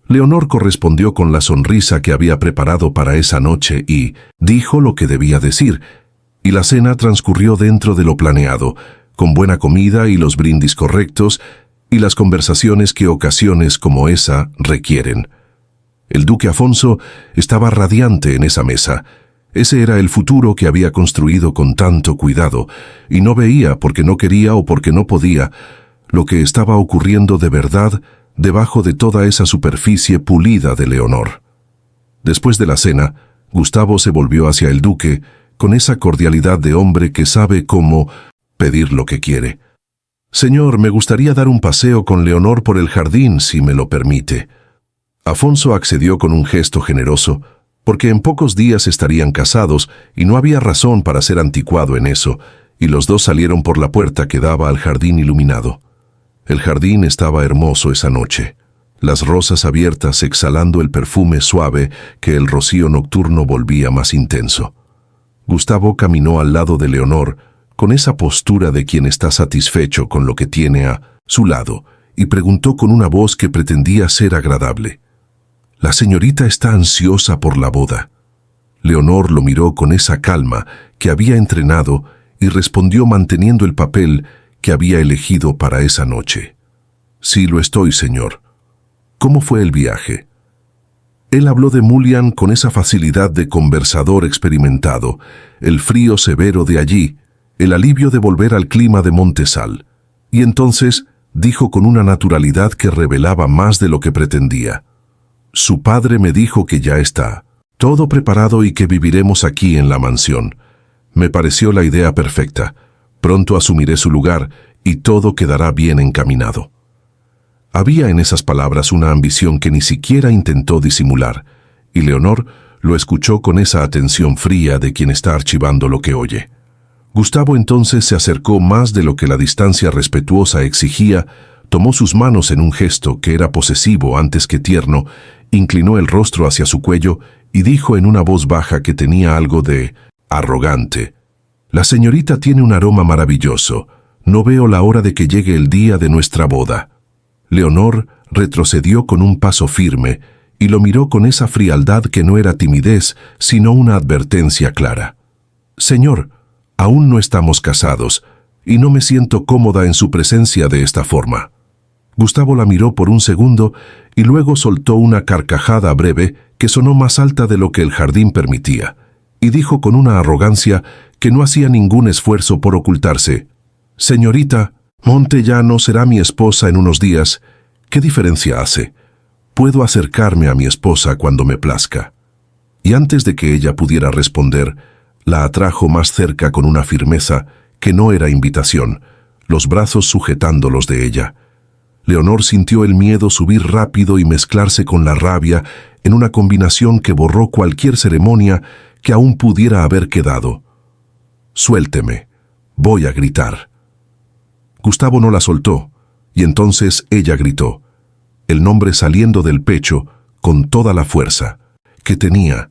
Leonor correspondió con la sonrisa que había preparado para esa noche y dijo lo que debía decir, y la cena transcurrió dentro de lo planeado, con buena comida y los brindis correctos, y las conversaciones que ocasiones como esa requieren. El duque Afonso estaba radiante en esa mesa. Ese era el futuro que había construido con tanto cuidado, y no veía, porque no quería o porque no podía, lo que estaba ocurriendo de verdad debajo de toda esa superficie pulida de Leonor. Después de la cena, Gustavo se volvió hacia el duque con esa cordialidad de hombre que sabe cómo pedir lo que quiere. «Señor, me gustaría dar un paseo con Leonor por el jardín, si me lo permite». Afonso accedió con un gesto generoso, porque en pocos días estarían casados y no había razón para ser anticuado en eso, y los dos salieron por la puerta que daba al jardín iluminado. El jardín estaba hermoso esa noche, las rosas abiertas exhalando el perfume suave que el rocío nocturno volvía más intenso. Gustavo caminó al lado de Leonor, con esa postura de quien está satisfecho con lo que tiene a su lado, y preguntó con una voz que pretendía ser agradable: «¿La señorita está ansiosa por la boda?». Leonor lo miró con esa calma que había entrenado y respondió manteniendo el papel que había elegido para esa noche: «Sí lo estoy, señor». «¿Cómo fue el viaje?». Él habló de Mullian con esa facilidad de conversador experimentado, el frío severo de allí, el alivio de volver al clima de Montesal, y entonces dijo con una naturalidad que revelaba más de lo que pretendía: «Su padre me dijo que ya está todo preparado y que viviremos aquí en la mansión. Me pareció la idea perfecta. Pronto asumiré su lugar y todo quedará bien encaminado». Había en esas palabras una ambición que ni siquiera intentó disimular, y Leonor lo escuchó con esa atención fría de quien está archivando lo que oye. Gustavo entonces se acercó más de lo que la distancia respetuosa exigía, tomó sus manos en un gesto que era posesivo antes que tierno, inclinó el rostro hacia su cuello y dijo en una voz baja que tenía algo de arrogante: «La señorita tiene un aroma maravilloso. No veo la hora de que llegue el día de nuestra boda». Leonor retrocedió con un paso firme y lo miró con esa frialdad que no era timidez, sino una advertencia clara. «Señor, aún no estamos casados, y no me siento cómoda en su presencia de esta forma». Gustavo la miró por un segundo y luego soltó una carcajada breve que sonó más alta de lo que el jardín permitía, y dijo con una arrogancia que no hacía ningún esfuerzo por ocultarse: «Señorita, Montellano será mi esposa en unos días. ¿Qué diferencia hace? Puedo acercarme a mi esposa cuando me plazca». Y antes de que ella pudiera responder, la atrajo más cerca con una firmeza que no era invitación, los brazos sujetándolos de ella. Leonor sintió el miedo subir rápido y mezclarse con la rabia en una combinación que borró cualquier ceremonia que aún pudiera haber quedado. «Suélteme, voy a gritar». Gustavo no la soltó, y entonces ella gritó, el nombre saliendo del pecho con toda la fuerza que tenía: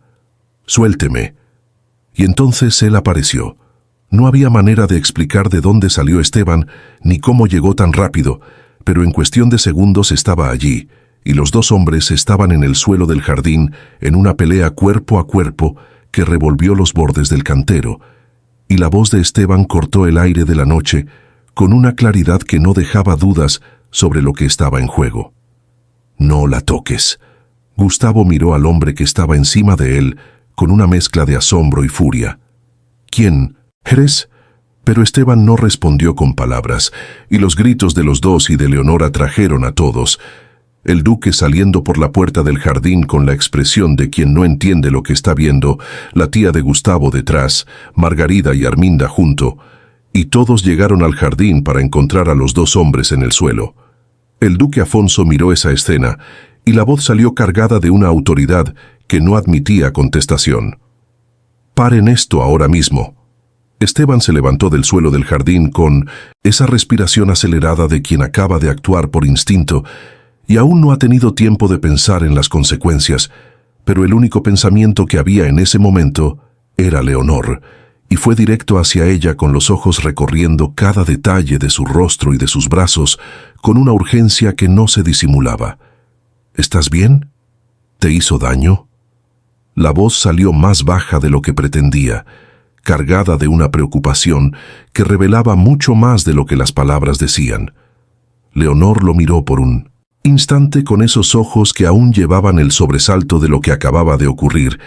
«Suélteme». Y entonces él apareció. No había manera de explicar de dónde salió Esteban ni cómo llegó tan rápido, pero en cuestión de segundos estaba allí, y los dos hombres estaban en el suelo del jardín en una pelea cuerpo a cuerpo que revolvió los bordes del cantero, y la voz de Esteban cortó el aire de la noche con una claridad que no dejaba dudas sobre lo que estaba en juego. «No la toques». Gustavo miró al hombre que estaba encima de él con una mezcla de asombro y furia. «¿Quién eres?». Pero Esteban no respondió con palabras, y los gritos de los dos y de Leonor atrajeron a todos. El duque saliendo por la puerta del jardín con la expresión de quien no entiende lo que está viendo, la tía de Gustavo detrás, Margarida y Arminda junto, y todos llegaron al jardín para encontrar a los dos hombres en el suelo. El duque Afonso miró esa escena, y la voz salió cargada de una autoridad que no admitía contestación. «Paren esto ahora mismo». Esteban se levantó del suelo del jardín con esa respiración acelerada de quien acaba de actuar por instinto, y aún no ha tenido tiempo de pensar en las consecuencias, pero el único pensamiento que había en ese momento era Leonor, y fue directo hacia ella con los ojos recorriendo cada detalle de su rostro y de sus brazos con una urgencia que no se disimulaba. ¿Estás bien? ¿Te hizo daño? La voz salió más baja de lo que pretendía, cargada de una preocupación que revelaba mucho más de lo que las palabras decían. Leonor lo miró por un instante con esos ojos que aún llevaban el sobresalto de lo que acababa de ocurrir,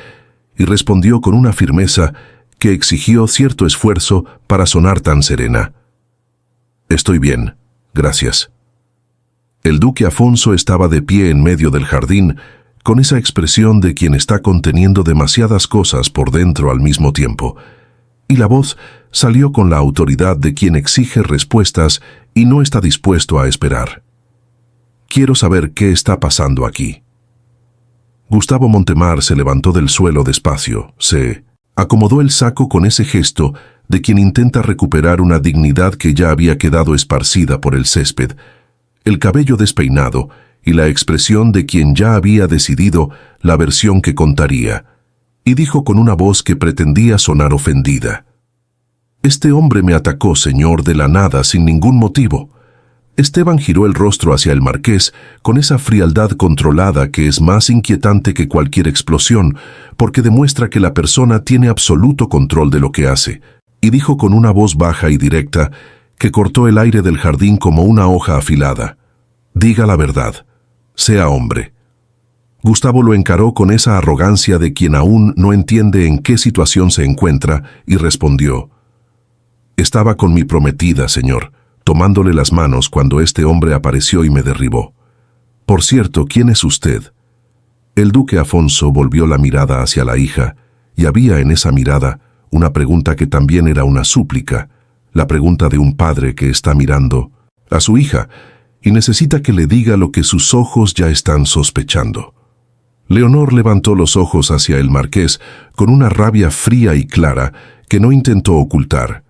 y respondió con una firmeza que exigió cierto esfuerzo para sonar tan serena. Estoy bien, gracias. El duque Afonso estaba de pie en medio del jardín, con esa expresión de quien está conteniendo demasiadas cosas por dentro al mismo tiempo, y la voz salió con la autoridad de quien exige respuestas y no está dispuesto a esperar. Quiero saber qué está pasando aquí. Gustavo Montemar se levantó del suelo despacio, se acomodó el saco con ese gesto de quien intenta recuperar una dignidad que ya había quedado esparcida por el césped, el cabello despeinado y la expresión de quien ya había decidido la versión que contaría, y dijo con una voz que pretendía sonar ofendida: «Este hombre me atacó, señor, de la nada, sin ningún motivo». Esteban giró el rostro hacia el marqués con esa frialdad controlada que es más inquietante que cualquier explosión, porque demuestra que la persona tiene absoluto control de lo que hace, y dijo con una voz baja y directa que cortó el aire del jardín como una hoja afilada: «Diga la verdad, sea hombre». Gustavo lo encaró con esa arrogancia de quien aún no entiende en qué situación se encuentra y respondió: «Estaba con mi prometida, señor, tomándole las manos cuando este hombre apareció y me derribó. Por cierto, ¿quién es usted?». El duque Afonso volvió la mirada hacia la hija, y había en esa mirada una pregunta que también era una súplica, la pregunta de un padre que está mirando a su hija y necesita que le diga lo que sus ojos ya están sospechando. Leonor levantó los ojos hacia el marqués con una rabia fría y clara que no intentó ocultar,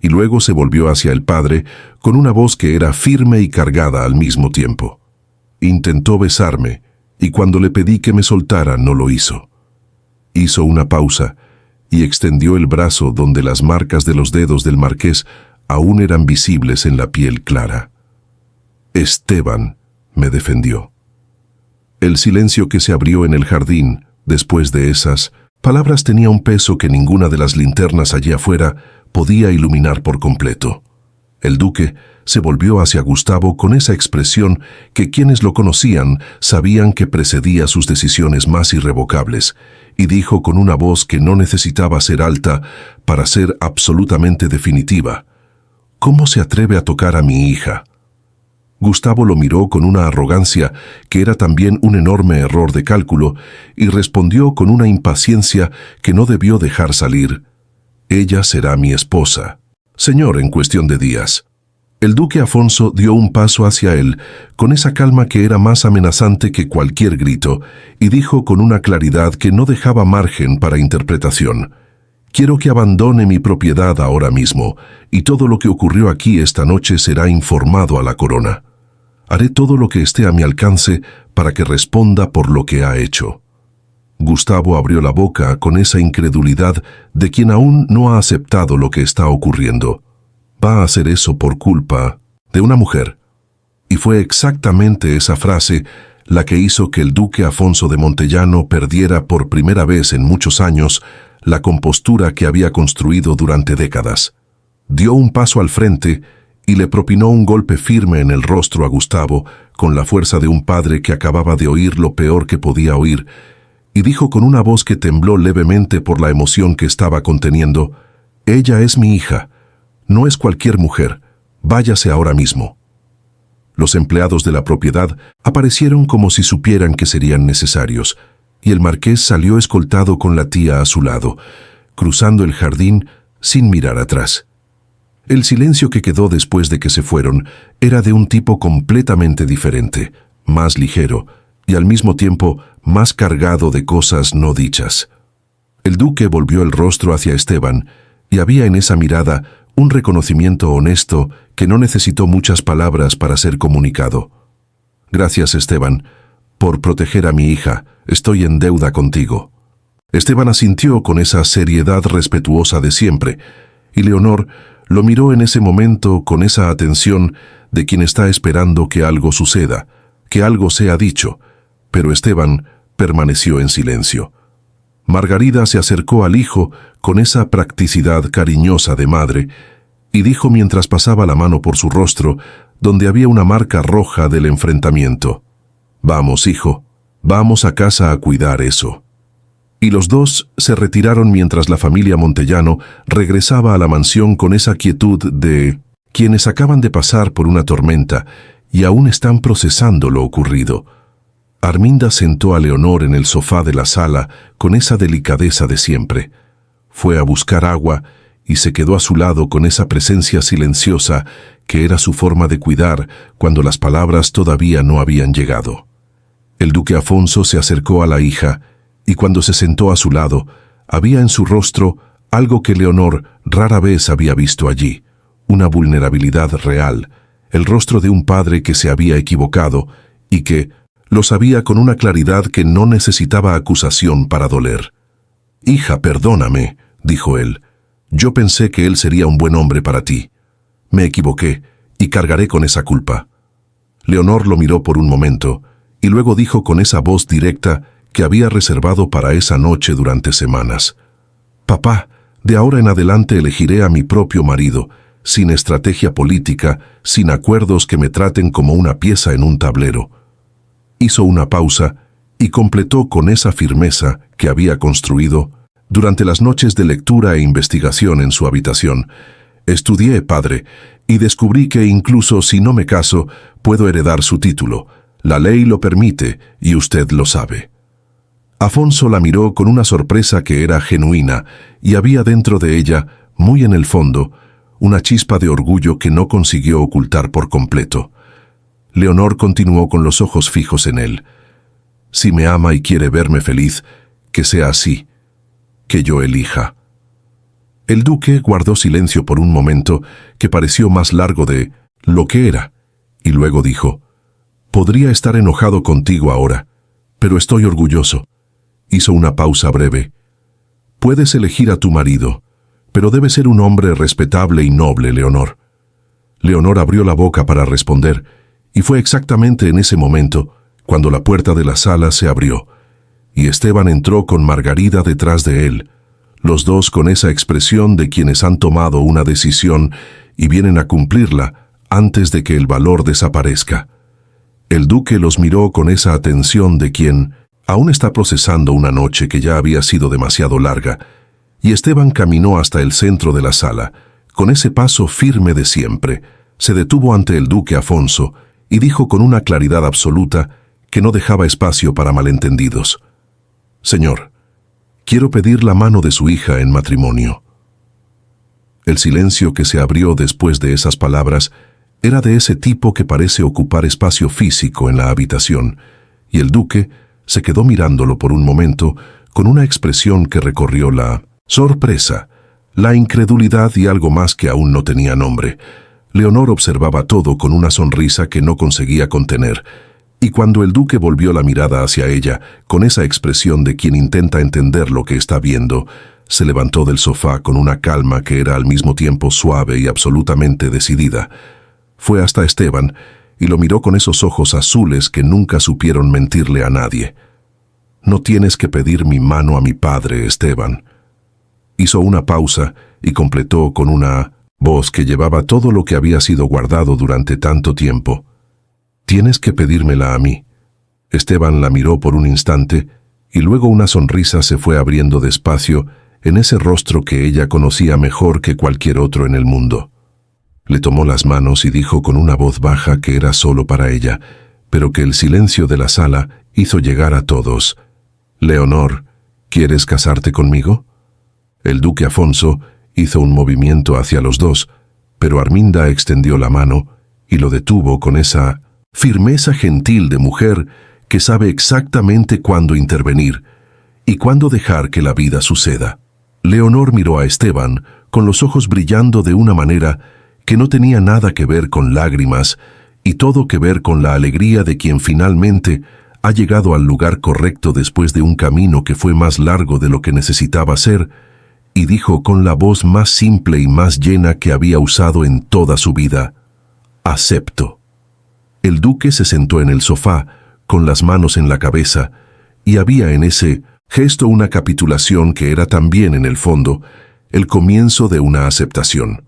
y luego se volvió hacia el padre con una voz que era firme y cargada al mismo tiempo. Intentó besarme, y cuando le pedí que me soltara no lo hizo. Hizo una pausa y extendió el brazo donde las marcas de los dedos del marqués aún eran visibles en la piel clara. Esteban me defendió. El silencio que se abrió en el jardín, después de esas palabras, tenía un peso que ninguna de las linternas allí afuera podía iluminar por completo. El duque se volvió hacia Gustavo con esa expresión que quienes lo conocían sabían que precedía sus decisiones más irrevocables, y dijo con una voz que no necesitaba ser alta para ser absolutamente definitiva: «¿Cómo se atreve a tocar a mi hija?». Gustavo lo miró con una arrogancia que era también un enorme error de cálculo y respondió con una impaciencia que no debió dejar salir: «Ella será mi esposa, señor, en cuestión de días». El duque Afonso dio un paso hacia él con esa calma que era más amenazante que cualquier grito y dijo con una claridad que no dejaba margen para interpretación: «Quiero que abandone mi propiedad ahora mismo, y todo lo que ocurrió aquí esta noche será informado a la corona. Haré todo lo que esté a mi alcance para que responda por lo que ha hecho». Gustavo abrió la boca con esa incredulidad de quien aún no ha aceptado lo que está ocurriendo. Va a hacer eso por culpa de una mujer. Y fue exactamente esa frase la que hizo que el duque Afonso de Montellano perdiera por primera vez en muchos años la compostura que había construido durante décadas. Dio un paso al frente y le propinó un golpe firme en el rostro a Gustavo con la fuerza de un padre que acababa de oír lo peor que podía oír, y dijo con una voz que tembló levemente por la emoción que estaba conteniendo: «Ella es mi hija. No es cualquier mujer. Váyase ahora mismo». Los empleados de la propiedad aparecieron como si supieran que serían necesarios, y el marqués salió escoltado con la tía a su lado, cruzando el jardín sin mirar atrás. El silencio que quedó después de que se fueron era de un tipo completamente diferente, más ligero y al mismo tiempo más cargado de cosas no dichas. El duque volvió el rostro hacia Esteban, y había en esa mirada un reconocimiento honesto que no necesitó muchas palabras para ser comunicado. Gracias, Esteban, por proteger a mi hija. Estoy en deuda contigo. Esteban asintió con esa seriedad respetuosa de siempre, y Leonor lo miró en ese momento con esa atención de quien está esperando que algo suceda, que algo sea dicho, pero Esteban permaneció en silencio. Margarida se acercó al hijo con esa practicidad cariñosa de madre y dijo mientras pasaba la mano por su rostro, donde había una marca roja del enfrentamiento: «Vamos, hijo, vamos a casa a cuidar eso». Y los dos se retiraron mientras la familia Montellano regresaba a la mansión con esa quietud de quienes acaban de pasar por una tormenta y aún están procesando lo ocurrido. Arminda sentó a Leonor en el sofá de la sala con esa delicadeza de siempre. Fue a buscar agua y se quedó a su lado con esa presencia silenciosa que era su forma de cuidar cuando las palabras todavía no habían llegado. El duque Afonso se acercó a la hija y cuando se sentó a su lado, había en su rostro algo que Leonor rara vez había visto allí, una vulnerabilidad real, el rostro de un padre que se había equivocado y que lo sabía con una claridad que no necesitaba acusación para doler. «Hija, perdóname», dijo él. «Yo pensé que él sería un buen hombre para ti. Me equivoqué y cargaré con esa culpa». Leonor lo miró por un momento y luego dijo con esa voz directa que había reservado para esa noche durante semanas: «Papá, de ahora en adelante elegiré a mi propio marido, sin estrategia política, sin acuerdos que me traten como una pieza en un tablero». Hizo una pausa y completó con esa firmeza que había construido durante las noches de lectura e investigación en su habitación: «Estudié, padre, y descubrí que incluso si no me caso, puedo heredar su título. La ley lo permite y usted lo sabe». Afonso la miró con una sorpresa que era genuina y había dentro de ella, muy en el fondo, una chispa de orgullo que no consiguió ocultar por completo. Leonor continuó con los ojos fijos en él. «Si me ama y quiere verme feliz, que sea así, que yo elija». El duque guardó silencio por un momento que pareció más largo de lo que era, y luego dijo: «Podría estar enojado contigo ahora, pero estoy orgulloso». Hizo una pausa breve. «Puedes elegir a tu marido, pero debe ser un hombre respetable y noble, Leonor». Leonor abrió la boca para responder, y fue exactamente en ese momento cuando la puerta de la sala se abrió, y Esteban entró con Margarida detrás de él, los dos con esa expresión de quienes han tomado una decisión y vienen a cumplirla antes de que el valor desaparezca. El duque los miró con esa atención de quien aún está procesando una noche que ya había sido demasiado larga, y Esteban caminó hasta el centro de la sala, con ese paso firme de siempre, se detuvo ante el duque Afonso y dijo con una claridad absoluta que no dejaba espacio para malentendidos: «Señor, quiero pedir la mano de su hija en matrimonio». El silencio que se abrió después de esas palabras era de ese tipo que parece ocupar espacio físico en la habitación, y el duque se quedó mirándolo por un momento con una expresión que recorrió la sorpresa, la incredulidad y algo más que aún no tenía nombre. Leonor observaba todo con una sonrisa que no conseguía contener, y cuando el duque volvió la mirada hacia ella, con esa expresión de quien intenta entender lo que está viendo, se levantó del sofá con una calma que era al mismo tiempo suave y absolutamente decidida. Fue hasta Esteban y lo miró con esos ojos azules que nunca supieron mentirle a nadie. «No tienes que pedir mi mano a mi padre, Esteban». Hizo una pausa y completó con una voz que llevaba todo lo que había sido guardado durante tanto tiempo: «Tienes que pedírmela a mí». Esteban la miró por un instante y luego una sonrisa se fue abriendo despacio en ese rostro que ella conocía mejor que cualquier otro en el mundo. Le tomó las manos y dijo con una voz baja que era solo para ella, pero que el silencio de la sala hizo llegar a todos: «Leonor, ¿quieres casarte conmigo?». El duque Afonso hizo un movimiento hacia los dos, pero Arminda extendió la mano y lo detuvo con esa firmeza gentil de mujer que sabe exactamente cuándo intervenir y cuándo dejar que la vida suceda. Leonor miró a Esteban con los ojos brillando de una manera que no tenía nada que ver con lágrimas y todo que ver con la alegría de quien finalmente ha llegado al lugar correcto después de un camino que fue más largo de lo que necesitaba ser, y dijo con la voz más simple y más llena que había usado en toda su vida: «Acepto». El duque se sentó en el sofá, con las manos en la cabeza, y había en ese gesto una capitulación que era también, en el fondo, el comienzo de una aceptación.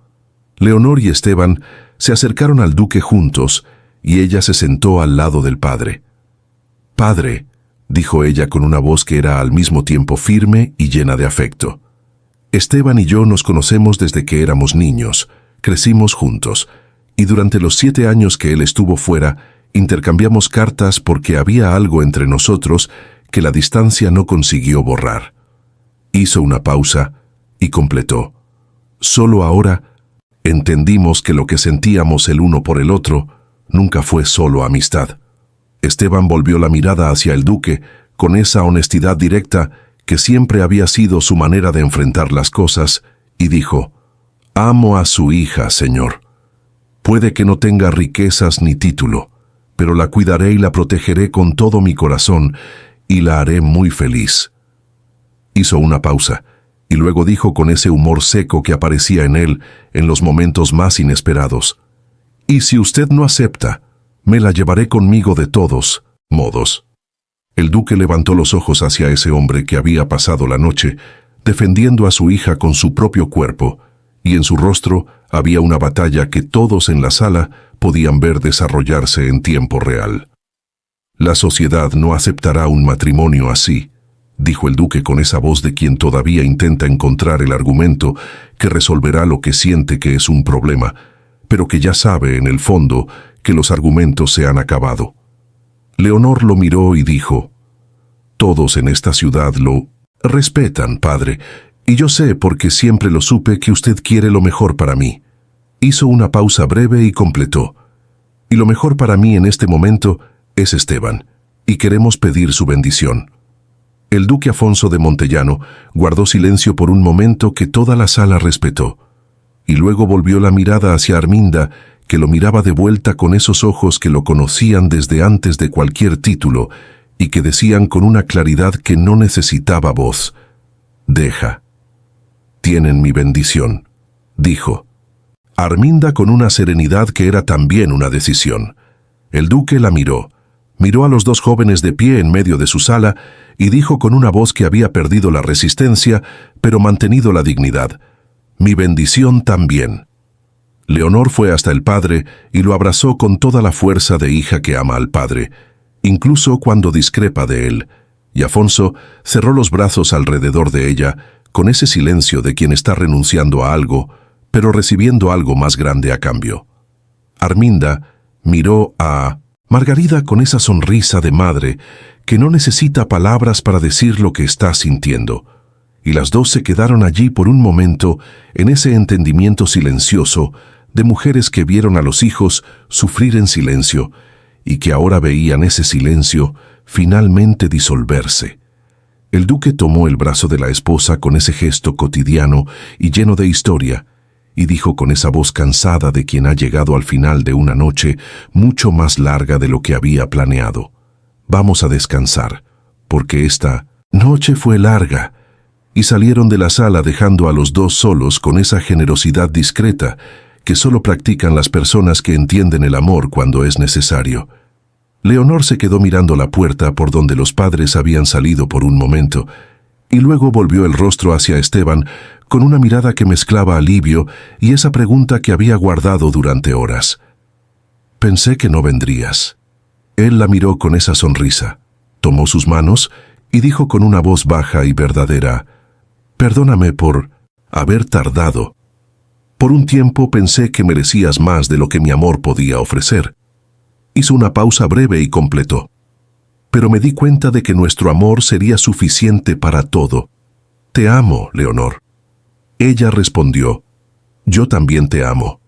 Leonor y Esteban se acercaron al duque juntos, y ella se sentó al lado del padre. «Padre», dijo ella con una voz que era al mismo tiempo firme y llena de afecto, «Esteban y yo nos conocemos desde que éramos niños, crecimos juntos, y durante los 7 años que él estuvo fuera, intercambiamos cartas porque había algo entre nosotros que la distancia no consiguió borrar». Hizo una pausa y completó: «Solo ahora entendimos que lo que sentíamos el uno por el otro nunca fue solo amistad». Esteban volvió la mirada hacia el duque con esa honestidad directa que siempre había sido su manera de enfrentar las cosas, y dijo: «Amo a su hija, señor. Puede que no tenga riquezas ni título, pero la cuidaré y la protegeré con todo mi corazón, y la haré muy feliz». Hizo una pausa, y luego dijo con ese humor seco que aparecía en él en los momentos más inesperados: «Y si usted no acepta, me la llevaré conmigo de todos modos». El duque levantó los ojos hacia ese hombre que había pasado la noche defendiendo a su hija con su propio cuerpo, y en su rostro había una batalla que todos en la sala podían ver desarrollarse en tiempo real. «La sociedad no aceptará un matrimonio así», dijo el duque con esa voz de quien todavía intenta encontrar el argumento que resolverá lo que siente que es un problema, pero que ya sabe en el fondo que los argumentos se han acabado. Leonor lo miró y dijo: «Todos en esta ciudad lo respetan, padre, y yo sé porque siempre lo supe que usted quiere lo mejor para mí». Hizo una pausa breve y completó: «Y lo mejor para mí en este momento es Esteban, y queremos pedir su bendición». El duque Afonso de Montellano guardó silencio por un momento que toda la sala respetó, y luego volvió la mirada hacia Arminda, que lo miraba de vuelta con esos ojos que lo conocían desde antes de cualquier título y que decían con una claridad que no necesitaba voz: «Deja. Tienen mi bendición», dijo. Arminda con una serenidad que era también una decisión. El duque la miró a los dos jóvenes de pie en medio de su sala y dijo con una voz que había perdido la resistencia, pero mantenido la dignidad: «Mi bendición también». Leonor fue hasta el padre y lo abrazó con toda la fuerza de hija que ama al padre, incluso cuando discrepa de él, y Afonso cerró los brazos alrededor de ella, con ese silencio de quien está renunciando a algo, pero recibiendo algo más grande a cambio. Arminda miró a Margarida con esa sonrisa de madre que no necesita palabras para decir lo que está sintiendo, y las dos se quedaron allí por un momento en ese entendimiento silencioso de mujeres que vieron a los hijos sufrir en silencio y que ahora veían ese silencio finalmente disolverse. El duque tomó el brazo de la esposa con ese gesto cotidiano y lleno de historia, y dijo con esa voz cansada de quien ha llegado al final de una noche mucho más larga de lo que había planeado: «Vamos a descansar, porque esta noche fue larga». Y salieron de la sala dejando a los dos solos con esa generosidad discreta que solo practican las personas que entienden el amor cuando es necesario. Leonor se quedó mirando la puerta por donde los padres habían salido por un momento, y luego volvió el rostro hacia Esteban con una mirada que mezclaba alivio y esa pregunta que había guardado durante horas: «Pensé que no vendrías». Él la miró con esa sonrisa, tomó sus manos y dijo con una voz baja y verdadera: «Perdóname por haber tardado. Por un tiempo pensé que merecías más de lo que mi amor podía ofrecer». Hizo una pausa breve y completó: «Pero me di cuenta de que nuestro amor sería suficiente para todo. Te amo, Leonor». Ella respondió: «Yo también te amo».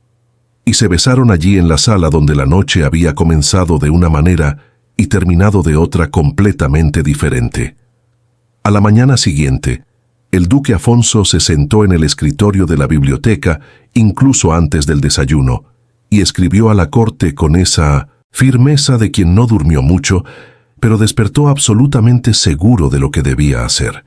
Y se besaron allí en la sala donde la noche había comenzado de una manera y terminado de otra completamente diferente. A la mañana siguiente, el duque Afonso se sentó en el escritorio de la biblioteca incluso antes del desayuno, y escribió a la corte con esa firmeza de quien no durmió mucho, pero despertó absolutamente seguro de lo que debía hacer.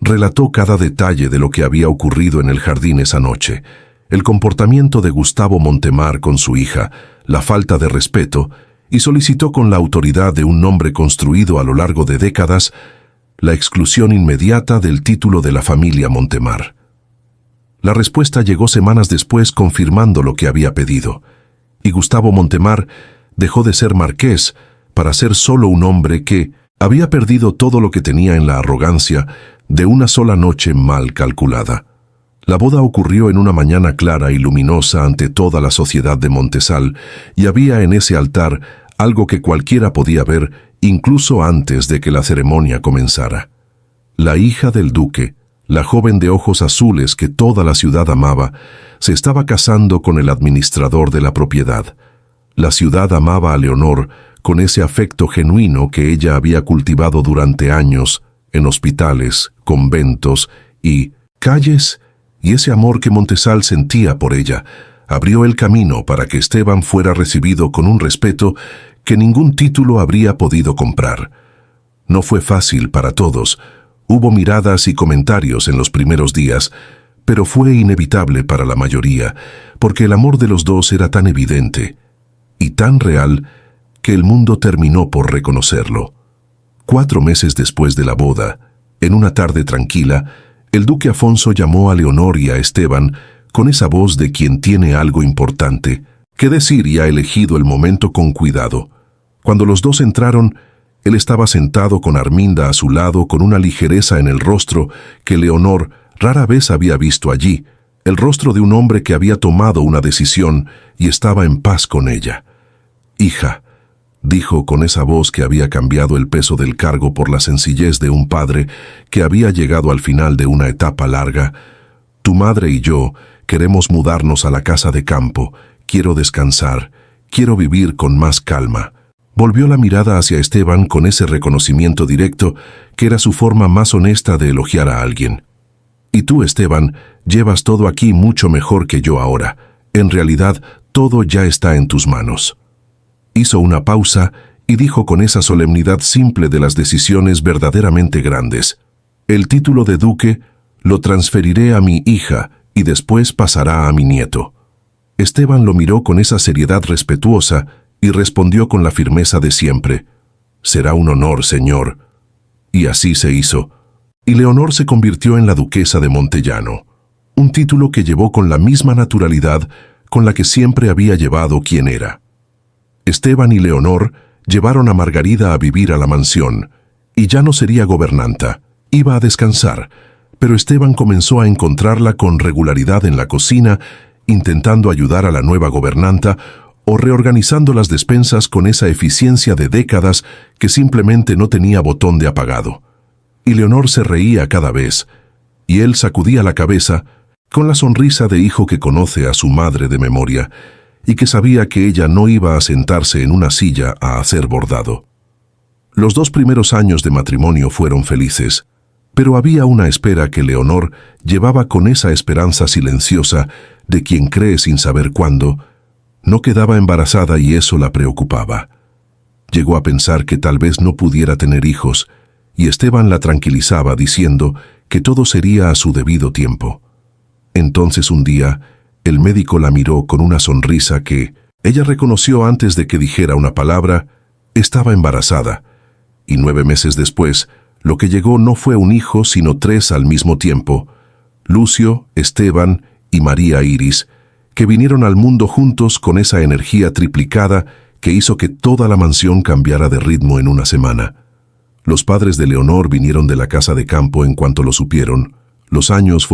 Relató cada detalle de lo que había ocurrido en el jardín esa noche, el comportamiento de Gustavo Montemar con su hija, la falta de respeto, y solicitó con la autoridad de un nombre construido a lo largo de décadas la exclusión inmediata del título de la familia Montemar. La respuesta llegó semanas después confirmando lo que había pedido, y Gustavo Montemar dejó de ser marqués para ser solo un hombre que había perdido todo lo que tenía en la arrogancia de una sola noche mal calculada. La boda ocurrió en una mañana clara y luminosa ante toda la sociedad de Montesal, y había en ese altar algo que cualquiera podía ver incluso antes de que la ceremonia comenzara. La hija del duque, la joven de ojos azules que toda la ciudad amaba, se estaba casando con el administrador de la propiedad. La ciudad amaba a Leonor con ese afecto genuino que ella había cultivado durante años en hospitales, conventos y calles, y ese amor que Montesal sentía por ella abrió el camino para que Esteban fuera recibido con un respeto que ningún título habría podido comprar. No fue fácil para todos. Hubo miradas y comentarios en los primeros días, pero fue inevitable para la mayoría, porque el amor de los dos era tan evidente y tan real que el mundo terminó por reconocerlo. 4 meses después de la boda, en una tarde tranquila, el duque Afonso llamó a Leonor y a Esteban con esa voz de quien tiene algo importante que decir y ha elegido el momento con cuidado. Cuando los dos entraron, él estaba sentado con Arminda a su lado con una ligereza en el rostro que Leonor rara vez había visto allí, el rostro de un hombre que había tomado una decisión y estaba en paz con ella. «Hija», dijo con esa voz que había cambiado el peso del cargo por la sencillez de un padre que había llegado al final de una etapa larga, «tu madre y yo queremos mudarnos a la casa de campo. Quiero descansar, quiero vivir con más calma». Volvió la mirada hacia Esteban con ese reconocimiento directo que era su forma más honesta de elogiar a alguien. «Y tú, Esteban, llevas todo aquí mucho mejor que yo ahora. En realidad, todo ya está en tus manos». Hizo una pausa y dijo con esa solemnidad simple de las decisiones verdaderamente grandes: «El título de duque lo transferiré a mi hija y después pasará a mi nieto». Esteban lo miró con esa seriedad respetuosa y respondió con la firmeza de siempre: «Será un honor, señor». Y así se hizo. Y Leonor se convirtió en la duquesa de Montellano, un título que llevó con la misma naturalidad con la que siempre había llevado quien era. Esteban y Leonor llevaron a Margarida a vivir a la mansión, y ya no sería gobernanta, iba a descansar, pero Esteban comenzó a encontrarla con regularidad en la cocina, intentando ayudar a la nueva gobernanta o reorganizando las despensas con esa eficiencia de décadas que simplemente no tenía botón de apagado. Y Leonor se reía cada vez, y él sacudía la cabeza con la sonrisa de hijo que conoce a su madre de memoria y que sabía que ella no iba a sentarse en una silla a hacer bordado. Los 2 primeros años de matrimonio fueron felices, pero había una espera que Leonor llevaba con esa esperanza silenciosa de quien cree sin saber cuándo. No quedaba embarazada y eso la preocupaba. Llegó a pensar que tal vez no pudiera tener hijos, y Esteban la tranquilizaba diciendo que todo sería a su debido tiempo. Entonces un día, el médico la miró con una sonrisa que ella reconoció antes de que dijera una palabra. Estaba embarazada, y 9 meses después, lo que llegó no fue un hijo sino 3 al mismo tiempo: Lucio, Esteban y María Iris, que vinieron al mundo juntos con esa energía triplicada que hizo que toda la mansión cambiara de ritmo en una semana. Los padres de Leonor vinieron de la casa de campo en cuanto lo supieron. Los años fueron